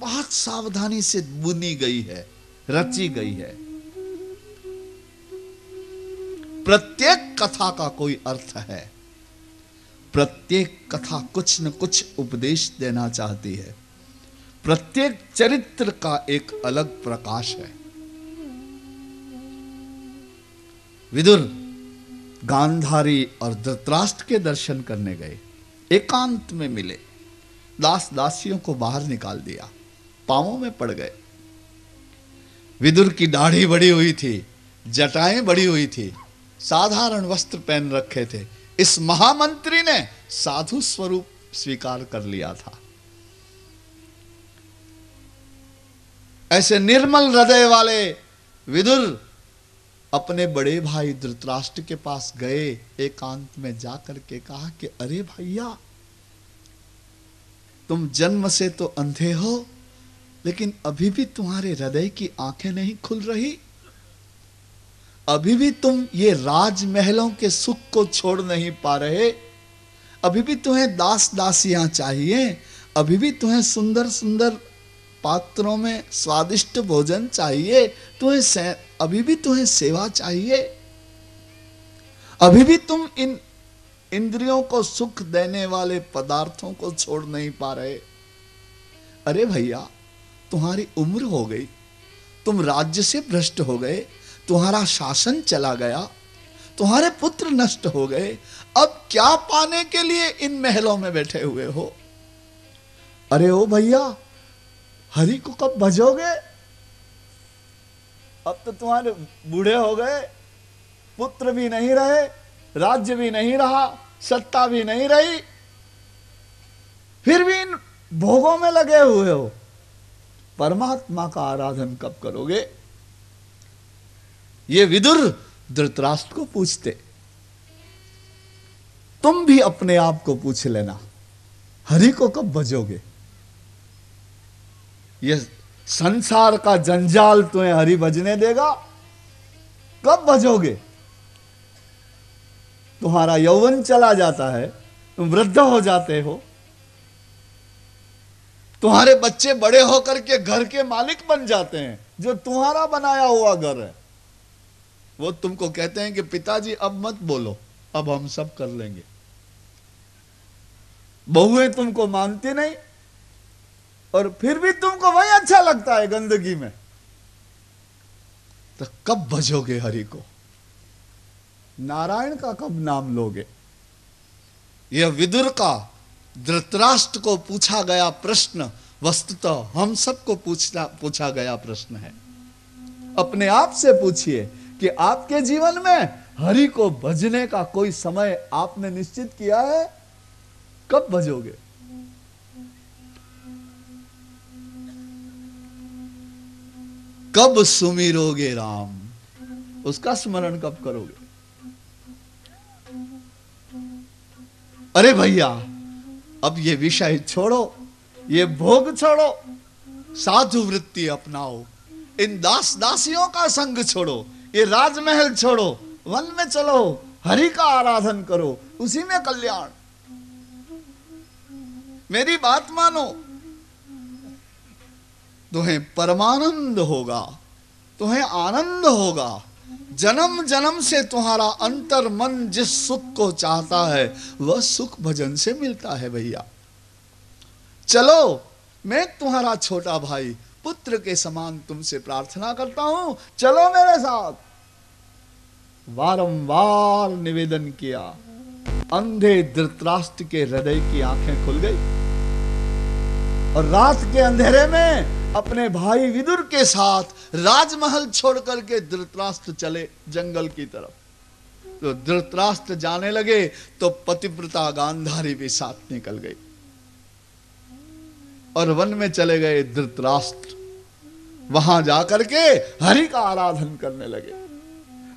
बहुत सावधानी से बुनी गई है, रची गई है। प्रत्येक कथा का कोई अर्थ है, प्रत्येक कथा कुछ न कुछ उपदेश देना चाहती है, प्रत्येक चरित्र का एक अलग प्रकाश है। विदुर गांधारी और धृतराष्ट्र के दर्शन करने गए, एकांत में मिले, दास दासियों को बाहर निकाल दिया, पांवों में पड़ गए। विदुर की दाढ़ी बड़ी हुई थी, जटाएं बड़ी हुई थी, साधारण वस्त्र पहन रखे थे। इस महामंत्री ने साधु स्वरूप स्वीकार कर लिया था। ऐसे निर्मल हृदय वाले विदुर अपने बड़े भाई धृतराष्ट्र के पास गए, एकांत में जाकर के कहा कि अरे भैया, तुम जन्म से तो अंधे हो, लेकिन अभी भी तुम्हारे हृदय की आंखें नहीं खुल रही। अभी भी तुम ये राजमहलों के सुख को छोड़ नहीं पा रहे। अभी भी तुम्हें दास दासियां चाहिए, अभी भी तुम्हें सुंदर सुंदर पात्रों में स्वादिष्ट भोजन चाहिए, अभी भी तुम्हें सेवा चाहिए, अभी भी तुम इन इंद्रियों को सुख देने वाले पदार्थों को छोड़ नहीं पा रहे। अरे भैया, तुम्हारी उम्र हो गई, तुम राज्य से भ्रष्ट हो गए, तुम्हारा शासन चला गया, तुम्हारे पुत्र नष्ट हो गए, अब क्या पाने के लिए इन महलों में बैठे हुए हो? अरे ओ भैया, हरि को कब भजोगे? अब तो तुम्हारे बूढ़े हो गए, पुत्र भी नहीं रहे, राज्य भी नहीं रहा, सत्ता भी नहीं रही, फिर भी इन भोगों में लगे हुए हो। परमात्मा का आराधन कब करोगे? ये विदुर धृतराष्ट्र को पूछते। तुम भी अपने आप को पूछ लेना, हरि को कब भजोगे? ये संसार का जंजाल तुम्हें हरि भजने देगा? कब भजोगे? तुम्हारा यौवन चला जाता है, तुम वृद्ध हो जाते हो, तुम्हारे बच्चे बड़े होकर के घर के मालिक बन जाते हैं, जो तुम्हारा बनाया हुआ घर है। वो तुमको कहते हैं कि पिताजी अब मत बोलो, अब हम सब कर लेंगे। बहुएं तुमको मानती नहीं, और फिर भी तुमको वही अच्छा लगता है गंदगी में। तो कब भजोगे हरि को? नारायण का कब नाम लोगे? यह विदुर का धृतराष्ट्र को पूछा गया प्रश्न वस्तुतः हम सबको पूछा गया प्रश्न है। अपने आप से पूछिए कि आपके जीवन में हरि को भजने का कोई समय आपने निश्चित किया है? कब भजोगे? कब सुमिरोगे राम? उसका स्मरण कब करोगे? अरे भैया, अब ये विषय छोड़ो, ये भोग छोड़ो, साधु वृत्ति अपनाओ, इन दास दासियों का संग छोड़ो, ये राजमहल छोड़ो, वन में चलो, हरि का आराधन करो, उसी में कल्याण। मेरी बात मानो, तुम्हें परमानंद होगा, तुम्हें आनंद होगा। जन्म जन्म से तुम्हारा अंतर मन जिस सुख को चाहता है, वह सुख भजन से मिलता है भैया। चलो, मैं तुम्हारा छोटा भाई, पुत्र के समान तुमसे प्रार्थना करता हूं, चलो मेरे साथ। वारंवार निवेदन किया, अंधे धृतराष्ट्र के हृदय की आंखें खुल गई, और रात के अंधेरे में अपने भाई विदुर के साथ राजमहल छोड़ करके धृतराष्ट्र चले जंगल की तरफ। तो धृतराष्ट्र जाने लगे तो पतिव्रता गांधारी भी साथ निकल गई, और वन में चले गए धृतराष्ट्र। वहां जाकर के हरि का आराधन करने लगे,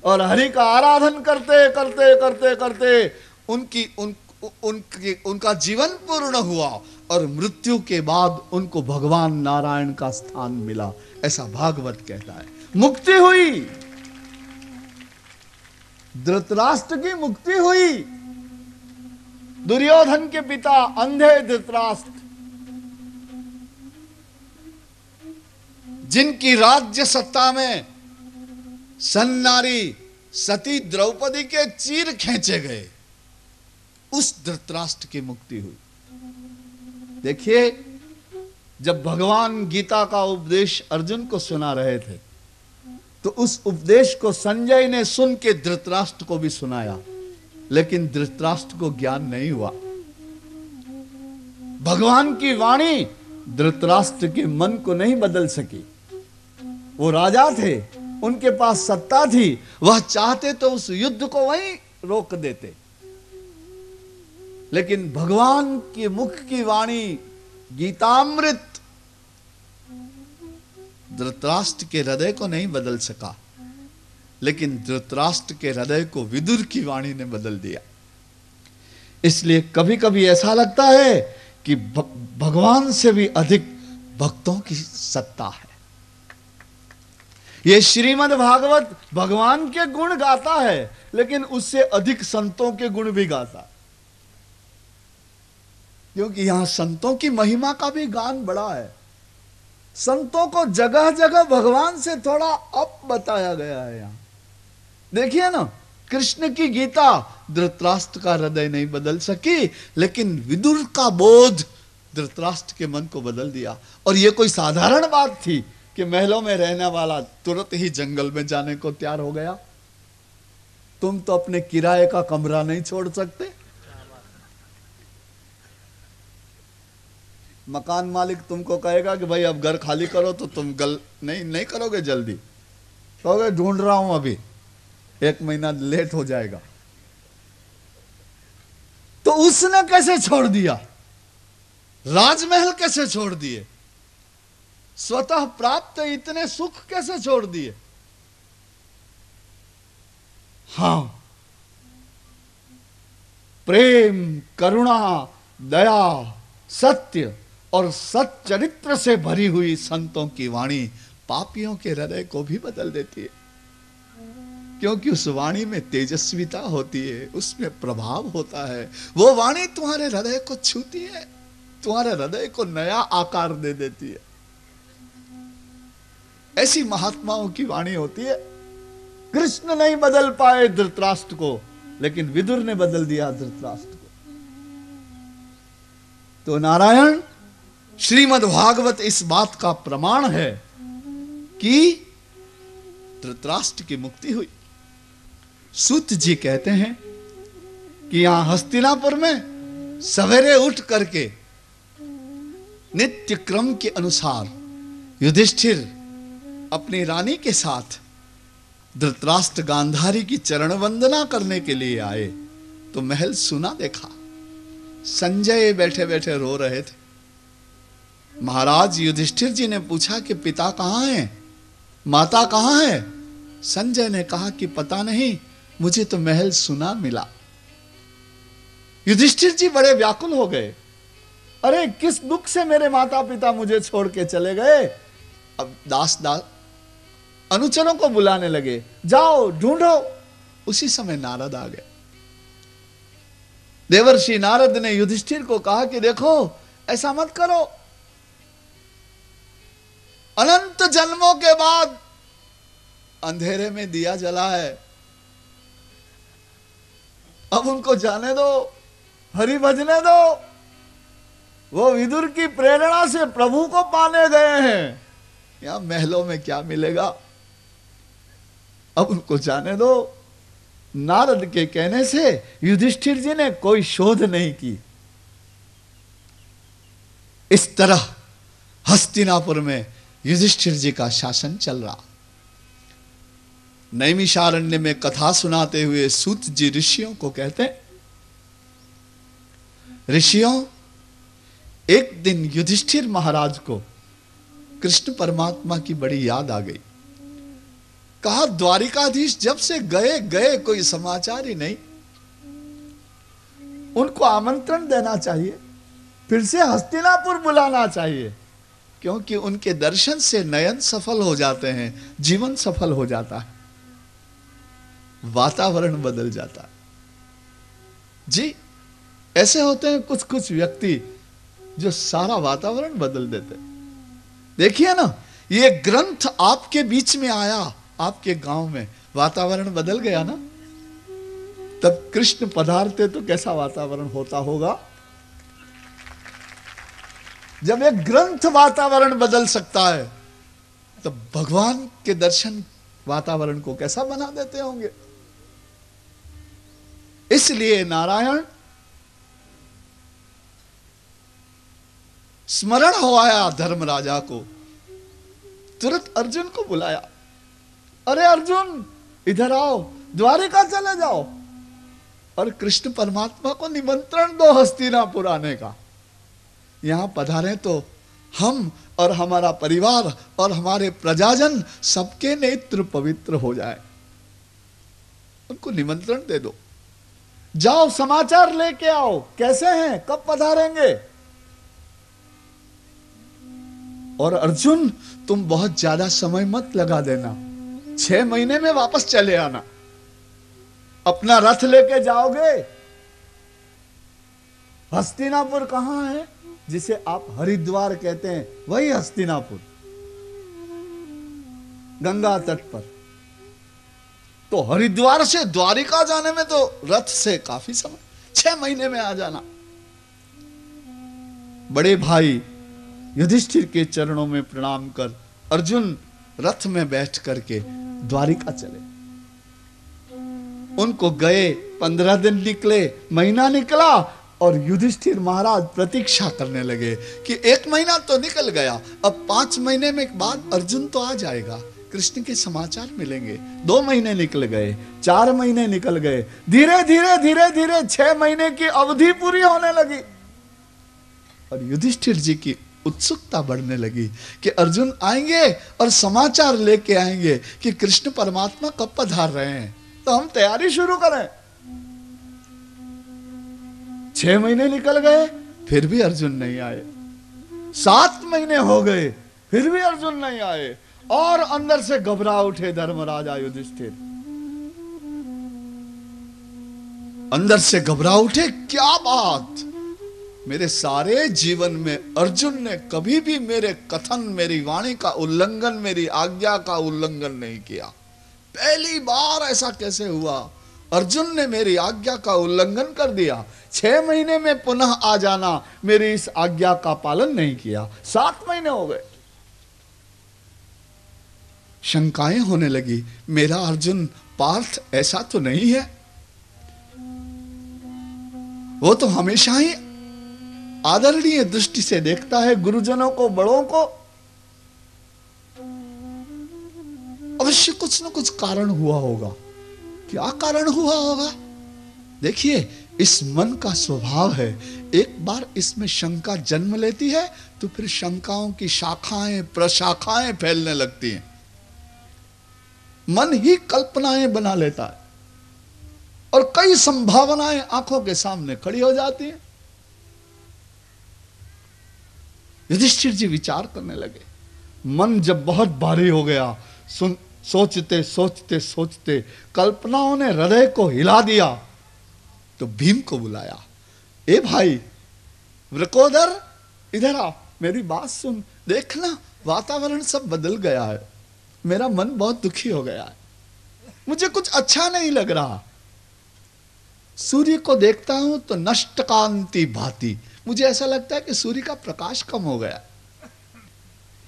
और हरि का आराधन करते करते करते करते उनका जीवन पूर्ण हुआ, और मृत्यु के बाद उनको भगवान नारायण का स्थान मिला, ऐसा भागवत कहता है। मुक्ति हुई, धृतराष्ट्र की मुक्ति हुई। दुर्योधन के पिता अंधे धृतराष्ट्र जिनकी राज्य सत्ता में सन्नारी सती द्रौपदी के चीर खींचे गए, उस धृतराष्ट्र की मुक्ति हुई। देखिए, जब भगवान गीता का उपदेश अर्जुन को सुना रहे थे, तो उस उपदेश को संजय ने सुन के धृतराष्ट्र को भी सुनाया, लेकिन धृतराष्ट्र को ज्ञान नहीं हुआ। भगवान की वाणी धृतराष्ट्र के मन को नहीं बदल सकी। वो राजा थे, उनके पास सत्ता थी, वह चाहते तो उस युद्ध को वहीं रोक देते, लेकिन भगवान के मुख की वाणी गीतामृत धृतराष्ट्र के हृदय को नहीं बदल सका, लेकिन धृतराष्ट्र के हृदय को विदुर की वाणी ने बदल दिया। इसलिए कभी कभी ऐसा लगता है कि भगवान से भी अधिक भक्तों की सत्ता है। ये श्रीमद् भागवत भगवान के गुण गाता है, लेकिन उससे अधिक संतों के गुण भी गाता है, क्योंकि यहां संतों की महिमा का भी गान बड़ा है। संतों को जगह जगह भगवान से थोड़ा अप बताया गया है। यहां देखिए ना, कृष्ण की गीता धृतराष्ट्र का हृदय नहीं बदल सकी, लेकिन विदुर का बोध धृतराष्ट्र के मन को बदल दिया। और यह कोई साधारण बात थी कि महलों में रहने वाला तुरंत ही जंगल में जाने को तैयार हो गया? तुम तो अपने किराए का कमरा नहीं छोड़ सकते। मकान मालिक तुमको कहेगा कि भाई अब घर खाली करो, तो तुम नहीं करोगे जल्दी, कहोगे ढूंढ रहा हूं अभी, 1 महीना लेट हो जाएगा। तो उसने कैसे छोड़ दिया? राजमहल कैसे छोड़ दिए? स्वतः प्राप्त इतने सुख कैसे छोड़ दिए? हां, प्रेम, करुणा, दया, सत्य और सच्चरित्र से भरी हुई संतों की वाणी पापियों के हृदय को भी बदल देती है, क्योंकि उस वाणी में तेजस्विता होती है, उसमें प्रभाव होता है। वो वाणी तुम्हारे हृदय को छूती है, तुम्हारे हृदय को नया आकार दे देती है। ऐसी महात्माओं की वाणी होती है। कृष्ण नहीं बदल पाए धृतराष्ट्र को, लेकिन विदुर ने बदल दिया धृतराष्ट्र को। तो नारायण, श्रीमद् भागवत इस बात का प्रमाण है कि धृतराष्ट्र की मुक्ति हुई। सूत जी कहते हैं कि यहां हस्तिनापुर में सवेरे उठ करके नित्य क्रम के अनुसार युधिष्ठिर अपनी रानी के साथ धृतराष्ट्र गांधारी की चरण वंदना करने के लिए आए, तो महल सुना देखा। संजय बैठे बैठे रो रहे थे। महाराज युधिष्ठिर जी ने पूछा कि पिता कहां हैं, माता कहां है? संजय ने कहा कि पता नहीं, मुझे तो महल सुना मिला। युधिष्ठिर जी बड़े व्याकुल हो गए। अरे किस दुख से मेरे माता पिता मुझे छोड़ के चले गए? अब दास अनुचरों को बुलाने लगे, जाओ ढूंढो। उसी समय नारद आ गए। देवर्षि नारद ने युधिष्ठिर को कहा कि देखो, ऐसा मत करो, अनंत जन्मों के बाद अंधेरे में दिया जला है, अब उनको जाने दो, हरि भजने दो। वो विदुर की प्रेरणा से प्रभु को पाने गए हैं, यहां महलों में क्या मिलेगा, अब उनको जाने दो। नारद के कहने से युधिष्ठिर जी ने कोई शोध नहीं की। इस तरह हस्तिनापुर में युधिष्ठिर जी का शासन चल रहा। नैमिषारण्य में कथा सुनाते हुए सूत जी ऋषियों को कहते हैं, ऋषियों, एक दिन युधिष्ठिर महाराज को कृष्ण परमात्मा की बड़ी याद आ गई। कहा, द्वारिकाधीश जब से गए कोई समाचार ही नहीं, उनको आमंत्रण देना चाहिए, फिर से हस्तिनापुर बुलाना चाहिए, क्योंकि उनके दर्शन से नयन सफल हो जाते हैं, जीवन सफल हो जाता है, वातावरण बदल जाता है। जी, ऐसे होते हैं कुछ कुछ व्यक्ति जो सारा वातावरण बदल देते। देखिए ना, ये ग्रंथ आपके बीच में आया, आपके गांव में, वातावरण बदल गया ना। तब कृष्ण पधारते तो कैसा वातावरण होता होगा। जब एक ग्रंथ वातावरण बदल सकता है, तो भगवान के दर्शन वातावरण को कैसा बना देते होंगे। इसलिए नारायण स्मरण हो आया धर्मराजा को, तुरंत अर्जुन को बुलाया। अरे अर्जुन इधर आओ, द्वारिका चले जाओ और कृष्ण परमात्मा को निमंत्रण दो हस्तिनापुर आने का। यहां पधारे तो हम और हमारा परिवार और हमारे प्रजाजन सबके नेत्र पवित्र हो जाए। उनको निमंत्रण दे दो, जाओ समाचार लेके आओ, कैसे हैं, कब पधारेंगे। और अर्जुन तुम बहुत ज्यादा समय मत लगा देना, 6 महीने में वापस चले आना। अपना रथ लेके जाओगे। हस्तिनापुर कहां है, जिसे आप हरिद्वार कहते हैं, वही हस्तिनापुर, गंगा तट पर। तो हरिद्वार से द्वारिका जाने में तो रथ से काफी समय, 6 महीने में आ जाना। बड़े भाई युधिष्ठिर के चरणों में प्रणाम कर अर्जुन रथ में बैठ करके द्वारिका चले। उनको गए 15 दिन निकले, महीना निकला और युधिष्ठिर महाराज प्रतीक्षा करने लगे कि 1 महीना तो निकल गया, अब 5 महीने में बाद अर्जुन तो आ जाएगा, कृष्ण के समाचार मिलेंगे। 2 महीने निकल गए, 4 महीने निकल गए, धीरे धीरे धीरे धीरे 6 महीने की अवधि पूरी होने लगी। और युधिष्ठिर जी की उत्सुकता बढ़ने लगी कि अर्जुन आएंगे और समाचार लेके आएंगे कि कृष्ण परमात्मा कब पधार रहे हैं, तो हम तैयारी शुरू करें। 6 महीने निकल गए, फिर भी अर्जुन नहीं आए। 7 महीने हो गए, फिर भी अर्जुन नहीं आए। और अंदर से घबरा उठे धर्मराजा युधिष्ठिर, अंदर से घबरा उठे, क्या बात, मेरे सारे जीवन में अर्जुन ने कभी भी मेरे कथन, मेरी वाणी का उल्लंघन, मेरी आज्ञा का उल्लंघन नहीं किया। पहली बार ऐसा कैसे हुआ, अर्जुन ने मेरी आज्ञा का उल्लंघन कर दिया। 6 महीने में पुनः आ जाना, मेरी इस आज्ञा का पालन नहीं किया। 7 महीने हो गए। शंकाएं होने लगी, मेरा अर्जुन पार्थ ऐसा तो नहीं है, वो तो हमेशा ही आदरणीय दृष्टि से देखता है गुरुजनों को, बड़ों को। अवश्य कुछ न कुछ कारण हुआ होगा। क्या कारण हुआ होगा? देखिए, इस मन का स्वभाव है, एक बार इसमें शंका जन्म लेती है तो फिर शंकाओं की शाखाएं प्रशाखाएं फैलने लगती हैं। मन ही कल्पनाएं बना लेता है और कई संभावनाएं आंखों के सामने खड़ी हो जाती हैं। युधिष्ठिर जी विचार करने लगे। मन जब बहुत भारी हो गया, सोचते सोचते सोचते कल्पनाओं ने हृदय को हिला दिया, तो भीम को बुलाया। ए भाई वृकोदर, इधर आ, मेरी बात सुन। देखना वातावरण सब बदल गया है, मेरा मन बहुत दुखी हो गया है, मुझे कुछ अच्छा नहीं लग रहा। सूर्य को देखता हूं तो नष्ट कांति भाती, मुझे ऐसा लगता है कि सूर्य का प्रकाश कम हो गया।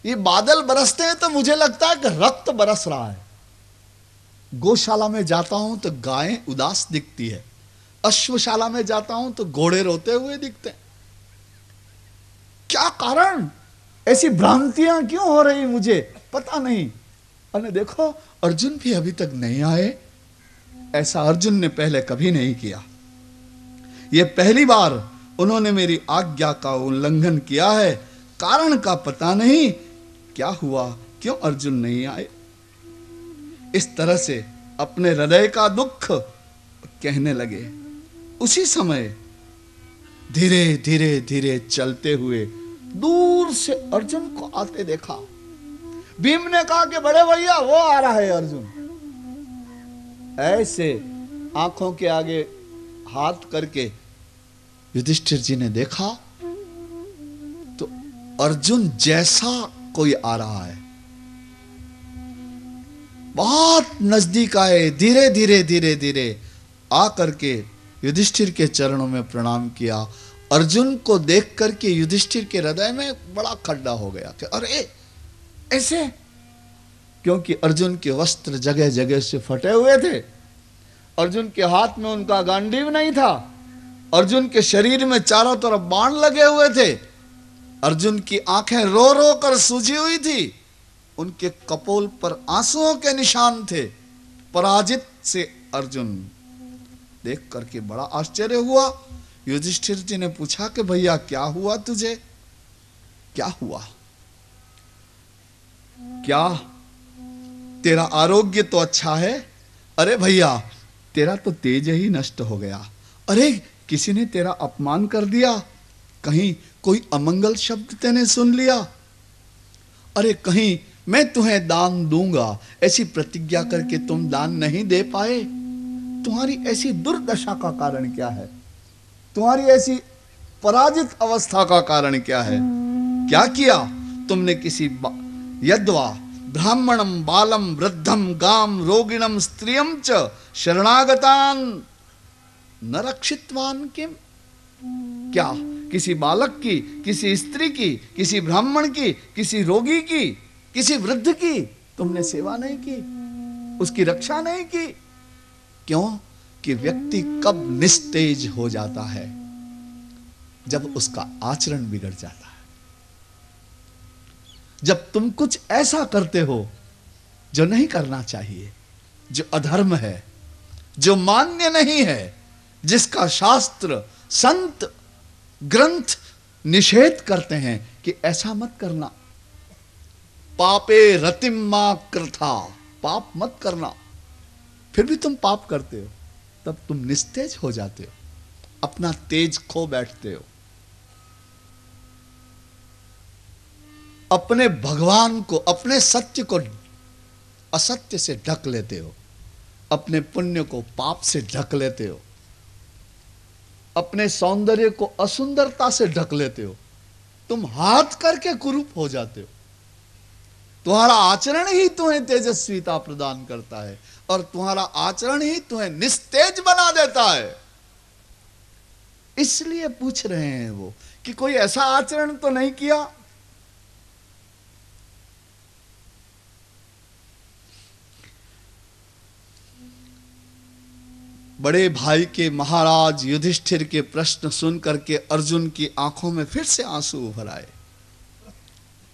ये बादल बरसते हैं तो मुझे लगता है कि रक्त बरस रहा है। गौशाला में जाता हूं तो गायें उदास दिखती है, अश्वशाला में जाता हूं तो घोड़े रोते हुए दिखते हैं। क्या कारण, ऐसी भ्रांतियां क्यों हो रही मुझे पता नहीं। और देखो अर्जुन भी अभी तक नहीं आए, ऐसा अर्जुन ने पहले कभी नहीं किया। यह पहली बार उन्होंने मेरी आज्ञा का उल्लंघन किया है। कारण का पता नहीं, क्या हुआ, क्यों अर्जुन नहीं आए। इस तरह से अपने हृदय का दुख कहने लगे। उसी समय धीरे धीरे धीरे चलते हुए दूर से अर्जुन को आते देखा। भीम ने कहा कि बड़े भैया वो आ रहा है अर्जुन। ऐसे आंखों के आगे हाथ करके युधिष्ठिर जी ने देखा तो अर्जुन जैसा कोई आ रहा है, बहुत नजदीक आए, धीरे धीरे धीरे धीरे आकर के युधिष्ठिर के चरणों में प्रणाम किया। अर्जुन को देख करके युधिष्ठिर के हृदय में बड़ा खड्डा हो गया कि अरे ऐसे, क्योंकि अर्जुन के वस्त्र जगह जगह से फटे हुए थे, अर्जुन के हाथ में उनका गांडीव नहीं था, अर्जुन के शरीर में चारों तरफ बाण लगे हुए थे, अर्जुन की आंखें रो रो कर सूजी हुई थी, उनके कपोल पर आंसुओं के निशान थे। पराजित से अर्जुन देख करके बड़ा आश्चर्य हुआ। युधिष्ठिर जी ने पूछा कि भैया क्या हुआ तुझे, क्या हुआ, क्या तेरा आरोग्य तो अच्छा है? अरे भैया तेरा तो तेज ही नष्ट हो गया। अरे किसी ने तेरा अपमान कर दिया, कहीं कोई अमंगल शब्द तेने सुन लिया? अरे कहीं मैं तुम्हें दान दूंगा ऐसी प्रतिज्ञा करके तुम दान नहीं दे पाए? तुम्हारी ऐसी दुर्दशा का कारण क्या है? तुम्हारी ऐसी पराजित अवस्था का कारण क्या है? क्या किया तुमने? किसी यद्वा ब्राह्मणम बालम वृद्धम गाम रोगिणम स्त्रियम च शरणागतान न रक्षितवान किम? क्या किसी बालक की, किसी स्त्री की, किसी ब्राह्मण की, किसी रोगी की, किसी वृद्ध की तुमने सेवा नहीं की, उसकी रक्षा नहीं की? क्यों कि व्यक्ति कब निस्तेज हो जाता है? जब उसका आचरण बिगड़ जाता है। जब तुम कुछ ऐसा करते हो जो नहीं करना चाहिए, जो अधर्म है, जो मान्य नहीं है, जिसका शास्त्र संत ग्रंथ निषेध करते हैं कि ऐसा मत करना, पापे रतिम मा कृथा, पाप मत करना, फिर भी तुम पाप करते हो, तब तुम निस्तेज हो जाते हो, अपना तेज खो बैठते हो, अपने भगवान को, अपने सत्य को असत्य से ढक लेते हो, अपने पुण्य को पाप से ढक लेते हो, अपने सौंदर्य को असुंदरता से ढक लेते हो, तुम हाथ करके कुरूप हो जाते हो। तुम्हारा आचरण ही तुम्हें तेजस्वीता प्रदान करता है और तुम्हारा आचरण ही तुम्हें निस्तेज बना देता है। इसलिए पूछ रहे हैं वो कि कोई ऐसा आचरण तो नहीं किया? बड़े भाई के महाराज युधिष्ठिर के प्रश्न सुन करके अर्जुन की आंखों में फिर से आंसू उभर आए,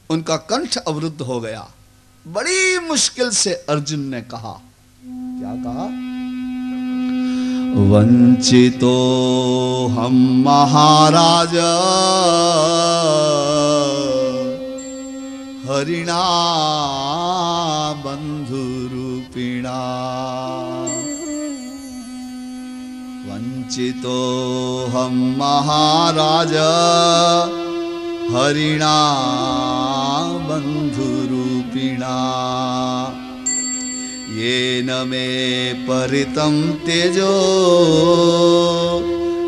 उनका कंठ अवरुद्ध हो गया। बड़ी मुश्किल से अर्जुन ने कहा, क्या कहा? वंचितो हम महाराज हरिणा बंधुरूपिणा, वंचितो हम महाराज हरिणा बंधुरूपिणा, येन मे परितं तेजो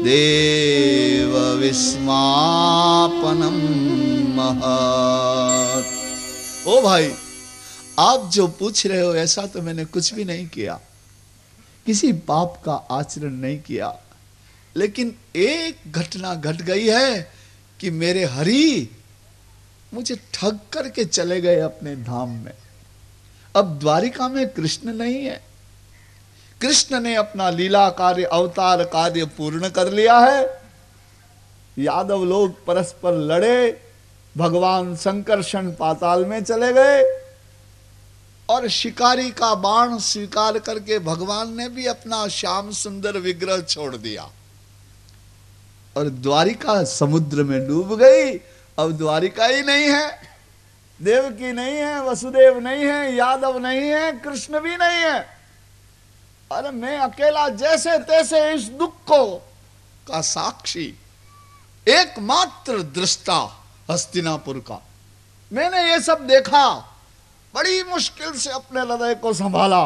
देव विस्मापनम महत्। ओ भाई, आप जो पूछ रहे हो ऐसा तो मैंने कुछ भी नहीं किया, किसी पाप का आचरण नहीं किया, लेकिन एक घटना घट गई है कि मेरे हरि मुझे ठग करके चले गए अपने धाम में। अब द्वारिका में कृष्ण नहीं है, कृष्ण ने अपना लीला कार्य, अवतार कार्य पूर्ण कर लिया है। यादव लोग परस्पर लड़े, भगवान संकर्षण पाताल में चले गए और शिकारी का बाण स्वीकार करके भगवान ने भी अपना श्याम सुंदर विग्रह छोड़ दिया और द्वारिका समुद्र में डूब गई। अब द्वारिका ही नहीं है, देवकी नहीं है, वसुदेव नहीं है, यादव नहीं है, कृष्ण भी नहीं है। अरे मैं अकेला जैसे तैसे इस दुख को का साक्षी, एकमात्र दृष्टा हस्तिनापुर का, मैंने ये सब देखा, बड़ी मुश्किल से अपने हृदय को संभाला,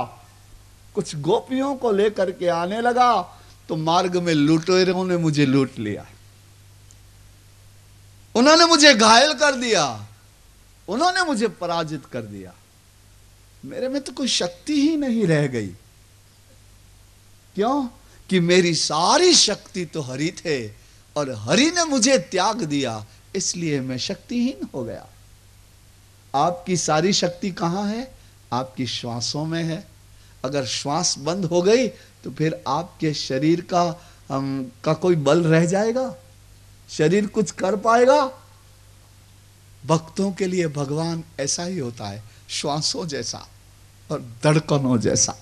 कुछ गोपियों को लेकर के आने लगा तो मार्ग में लुटेरों ने मुझे लूट लिया, उन्होंने मुझे घायल कर दिया, उन्होंने मुझे पराजित कर दिया। मेरे में तो कोई शक्ति ही नहीं रह गई। क्यों? कि मेरी सारी शक्ति तो हरि थे और हरि ने मुझे त्याग दिया, इसलिए मैं शक्तिहीन हो गया। आपकी सारी शक्ति कहां है? आपकी श्वासों में है। अगर श्वास बंद हो गई तो फिर आपके शरीर का कोई बल रह जाएगा? शरीर कुछ कर पाएगा? भक्तों के लिए भगवान ऐसा ही होता है, श्वासों जैसा और धड़कनों जैसा।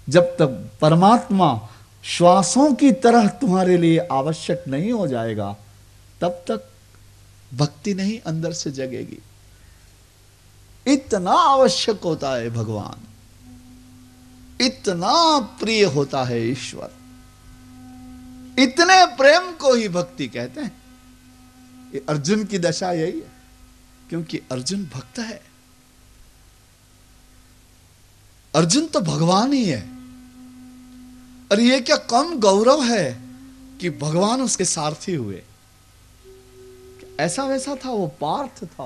जब तक परमात्मा श्वासों की तरह तुम्हारे लिए आवश्यक नहीं हो जाएगा, तब तक भक्ति नहीं अंदर से जगेगी। इतना आवश्यक होता है भगवान, इतना प्रिय होता है ईश्वर, इतने प्रेम को ही भक्ति कहते हैं। ये अर्जुन की दशा यही है, क्योंकि अर्जुन भक्त है। अर्जुन तो भगवान ही है। और ये क्या कम गौरव है कि भगवान उसके सारथी हुए। ऐसा वैसा था वो, पार्थ था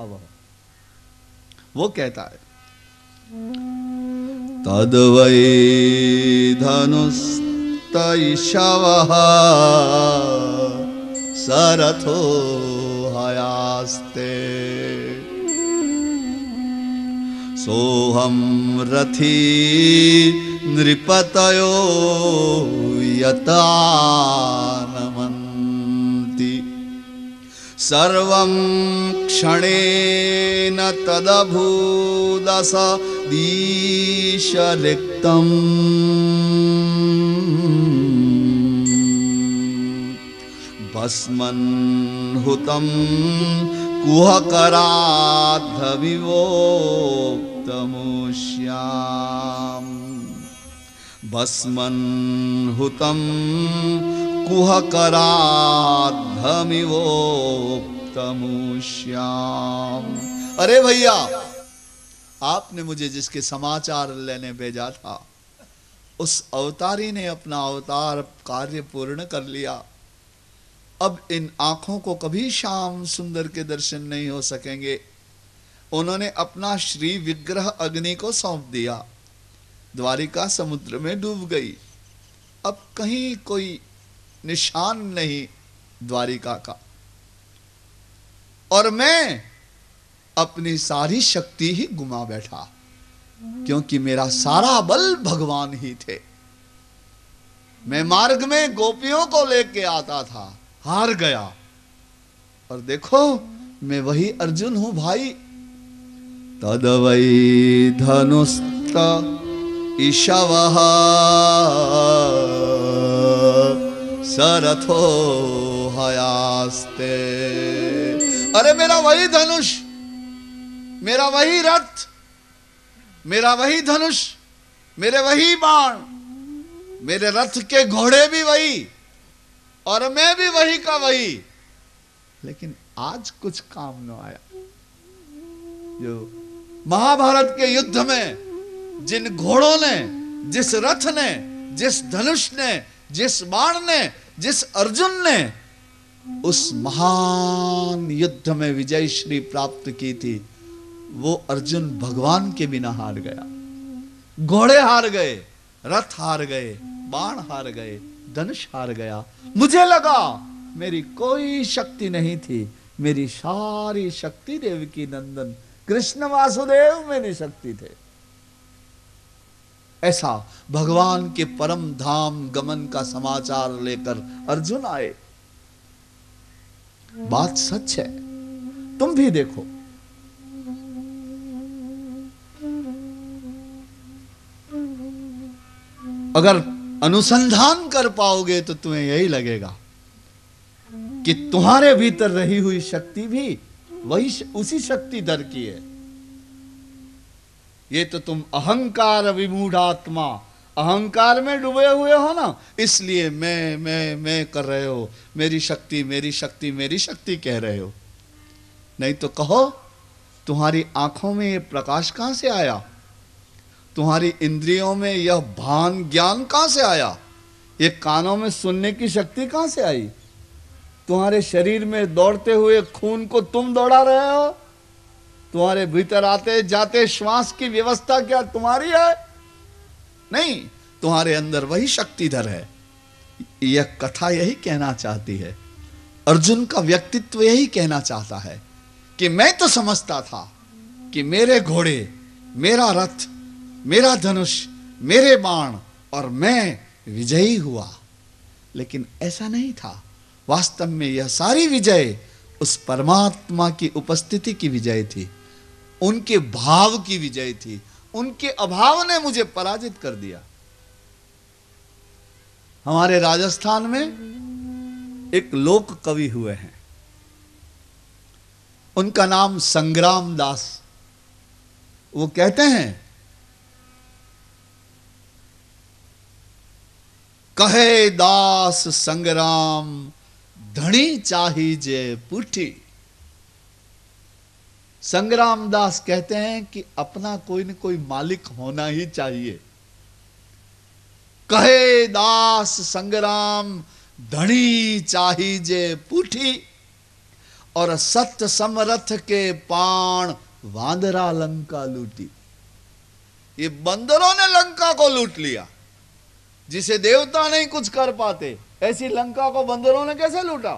वो कहता है तद्वै धनुस्तैषवः सरथो हयास्ते सोहम रथी नृपतयो यतानमन्ति सर्वं क्षणेन तदभूदस दीशरिक्तम् भस्मन् हुतं कुहकराद्धविवोक्तमुष्याम् भस्मन् हुतं कुहकराद्धमिवोक्तमुष्याम्। अरे भैया, आपने मुझे जिसके समाचार लेने भेजा था, उस अवतारी ने अपना अवतार कार्य पूर्ण कर लिया। अब इन आंखों को कभी श्याम सुंदर के दर्शन नहीं हो सकेंगे। उन्होंने अपना श्री विग्रह अग्नि को सौंप दिया। द्वारिका समुद्र में डूब गई। अब कहीं कोई निशान नहीं द्वारिका का। और मैं अपनी सारी शक्ति ही गुमा बैठा, क्योंकि मेरा सारा बल भगवान ही थे। मैं मार्ग में गोपियों को लेके आता था, हार गया। और देखो, मैं वही अर्जुन हूं भाई। तद्वै धनुस्त ईशवः सरथो हयास्ते। अरे मेरा वही धनुष, मेरा वही रथ, मेरा वही धनुष, मेरे वही बाण, मेरे रथ के घोड़े भी वही और मैं भी वही का वही। लेकिन आज कुछ काम न आया। जो महाभारत के युद्ध में जिन घोड़ों ने, जिस रथ ने, जिस धनुष ने, जिस बाण ने, जिस अर्जुन ने उस महान युद्ध में विजय श्री प्राप्त की थी, वो अर्जुन भगवान के बिना हार गया। घोड़े हार गए, रथ हार गए, बाण हार गए, धनुष हार गया। मुझे लगा मेरी कोई शक्ति नहीं थी, मेरी सारी शक्ति देवकी नंदन कृष्ण वासुदेव मेरी शक्ति थे। ऐसा भगवान के परम धाम गमन का समाचार लेकर अर्जुन आए। बात सच है, तुम भी देखो। अगर अनुसंधान कर पाओगे तो तुम्हें यही लगेगा कि तुम्हारे भीतर रही हुई शक्ति भी वही उसी शक्ति दर की है। ये तो तुम अहंकार विमूढ़ात्मा, अहंकार में डूबे हुए हो ना, इसलिए मैं कर रहे हो। मेरी शक्ति, मेरी शक्ति, मेरी शक्ति कह रहे हो। नहीं तो कहो, तुम्हारी आंखों में ये प्रकाश कहां से आया? तुम्हारी इंद्रियों में यह भान ज्ञान कहां से आया? ये कानों में सुनने की शक्ति कहां से आई? तुम्हारे शरीर में दौड़ते हुए खून को तुम दौड़ा रहे हो? तुम्हारे भीतर आते जाते श्वास की व्यवस्था क्या तुम्हारी है? नहीं, तुम्हारे अंदर वही शक्तिधर है। यह कथा यही कहना चाहती है, अर्जुन का व्यक्तित्व यही कहना चाहता है कि मैं तो समझता था कि मेरे घोड़े, मेरा रथ, मेरा धनुष, मेरे बाण और मैं विजयी हुआ, लेकिन ऐसा नहीं था। वास्तव में यह सारी विजय उस परमात्मा की उपस्थिति की विजय थी, उनके भाव की विजय थी। उनके अभाव ने मुझे पराजित कर दिया। हमारे राजस्थान में एक लोक कवि हुए हैं, उनका नाम संग्राम दास। वो कहते हैं, कहे दास संग्राम धनी चाहिए पुठी। संग्राम दास कहते हैं कि अपना कोई न कोई मालिक होना ही चाहिए। कहे दास संग्राम धनी चाहिए पुठी, और सत्य समरथ के पाण वांदरा लंका लूटी। ये बंदरों ने लंका को लूट लिया, जिसे देवता नहीं कुछ कर पाते, ऐसी लंका को बंदरों ने कैसे लूटा?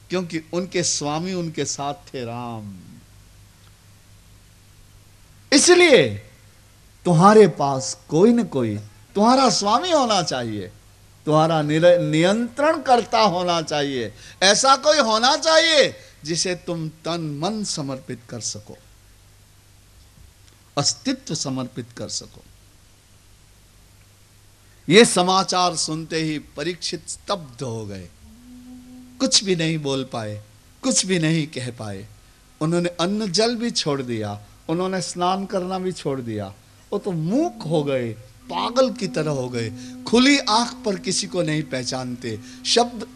क्योंकि उनके स्वामी उनके साथ थे, राम। इसलिए तुम्हारे पास कोई न कोई तुम्हारा स्वामी होना चाहिए, तुम्हारा नियंत्रण करता होना चाहिए। ऐसा कोई होना चाहिए जिसे तुम तन मन समर्पित कर सको, अस्तित्व समर्पित कर सको। ये समाचार सुनते ही परीक्षित स्तब्ध हो गए, कुछ भी नहीं बोल पाए, कुछ भी नहीं कह पाए। उन्होंने अन्न जल भी छोड़ दिया, उन्होंने स्नान करना भी छोड़ दिया। वो तो मूक हो गए, पागल की तरह हो गए, खुली आंख पर किसी को नहीं पहचानते, शब्द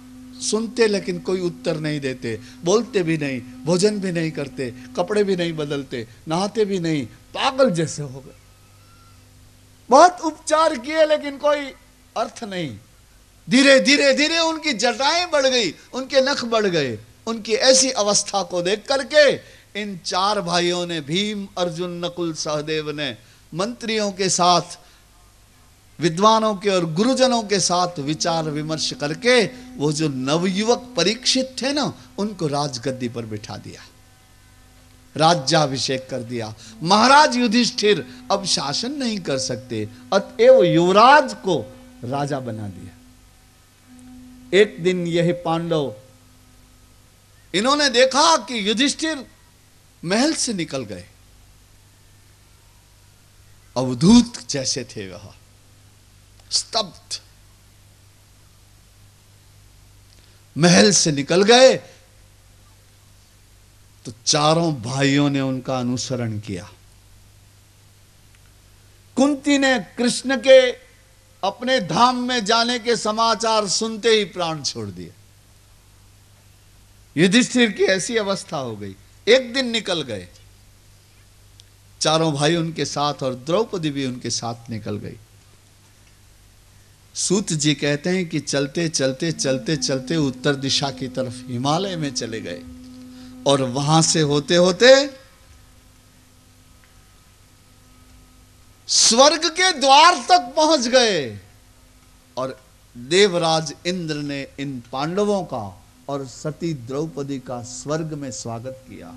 सुनते लेकिन कोई उत्तर नहीं देते, बोलते भी नहीं, भोजन भी नहीं करते, कपड़े भी नहीं बदलते, नहाते भी नहीं, पागल जैसे हो गए। बहुत उपचार किए लेकिन कोई अर्थ नहीं। धीरे धीरे धीरे उनकी जटाएं बढ़ गई, उनके नख बढ़ गए। उनकी ऐसी अवस्था को देख करके इन चार भाइयों ने, भीम, अर्जुन, नकुल, सहदेव ने मंत्रियों के साथ, विद्वानों के और गुरुजनों के साथ विचार विमर्श करके वो जो नवयुवक परीक्षित थे ना, उनको राजगद्दी पर बिठा दिया, राज्याभिषेक कर दिया। महाराज युधिष्ठिर अब शासन नहीं कर सकते, अतएव युवराज को राजा बना दिया। एक दिन यह पांडव, इन्होंने देखा कि युधिष्ठिर महल से निकल गए, अवधूत जैसे थे वह, स्तब्ध। महल से निकल गए तो चारों भाइयों ने उनका अनुसरण किया। कुंती ने कृष्ण के अपने धाम में जाने के समाचार सुनते ही प्राण छोड़ दिए। युधिष्ठिर की ऐसी अवस्था हो गई। एक दिन निकल गए, चारों भाई उनके साथ और द्रौपदी भी उनके साथ निकल गई। सूत जी कहते हैं कि चलते चलते चलते चलते उत्तर दिशा की तरफ हिमालय में चले गए और वहां से होते होते स्वर्ग के द्वार तक पहुंच गए। और देवराज इंद्र ने इन पांडवों का और सती द्रौपदी का स्वर्ग में स्वागत किया।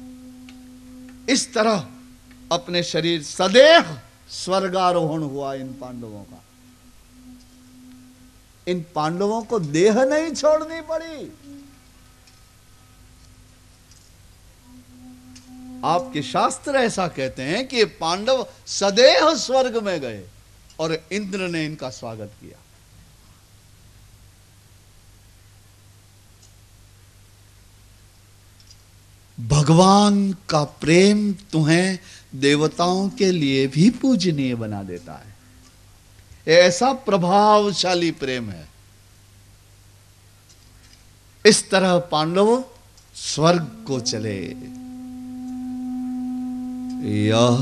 इस तरह अपने शरीर सदैव स्वर्गारोहण हुआ इन पांडवों का। इन पांडवों को देह नहीं छोड़नी पड़ी। आपके शास्त्र ऐसा कहते हैं कि पांडव सदैव स्वर्ग में गए और इंद्र ने इनका स्वागत किया। भगवान का प्रेम तुम्हें देवताओं के लिए भी पूजनीय बना देता है। ऐसा प्रभावशाली प्रेम है। इस तरह पांडव स्वर्ग को चले। यह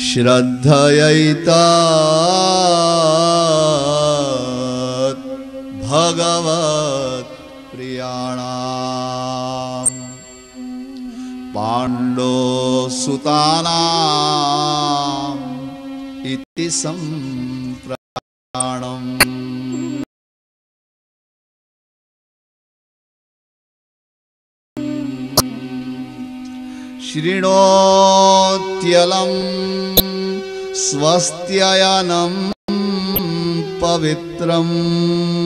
श्रद्धयिता भगवत प्रियाणाम पाण्डवसुतानाम् इति सम्प्राणम्। शृणोत्यलं स्वस्त्ययनं पवित्रम्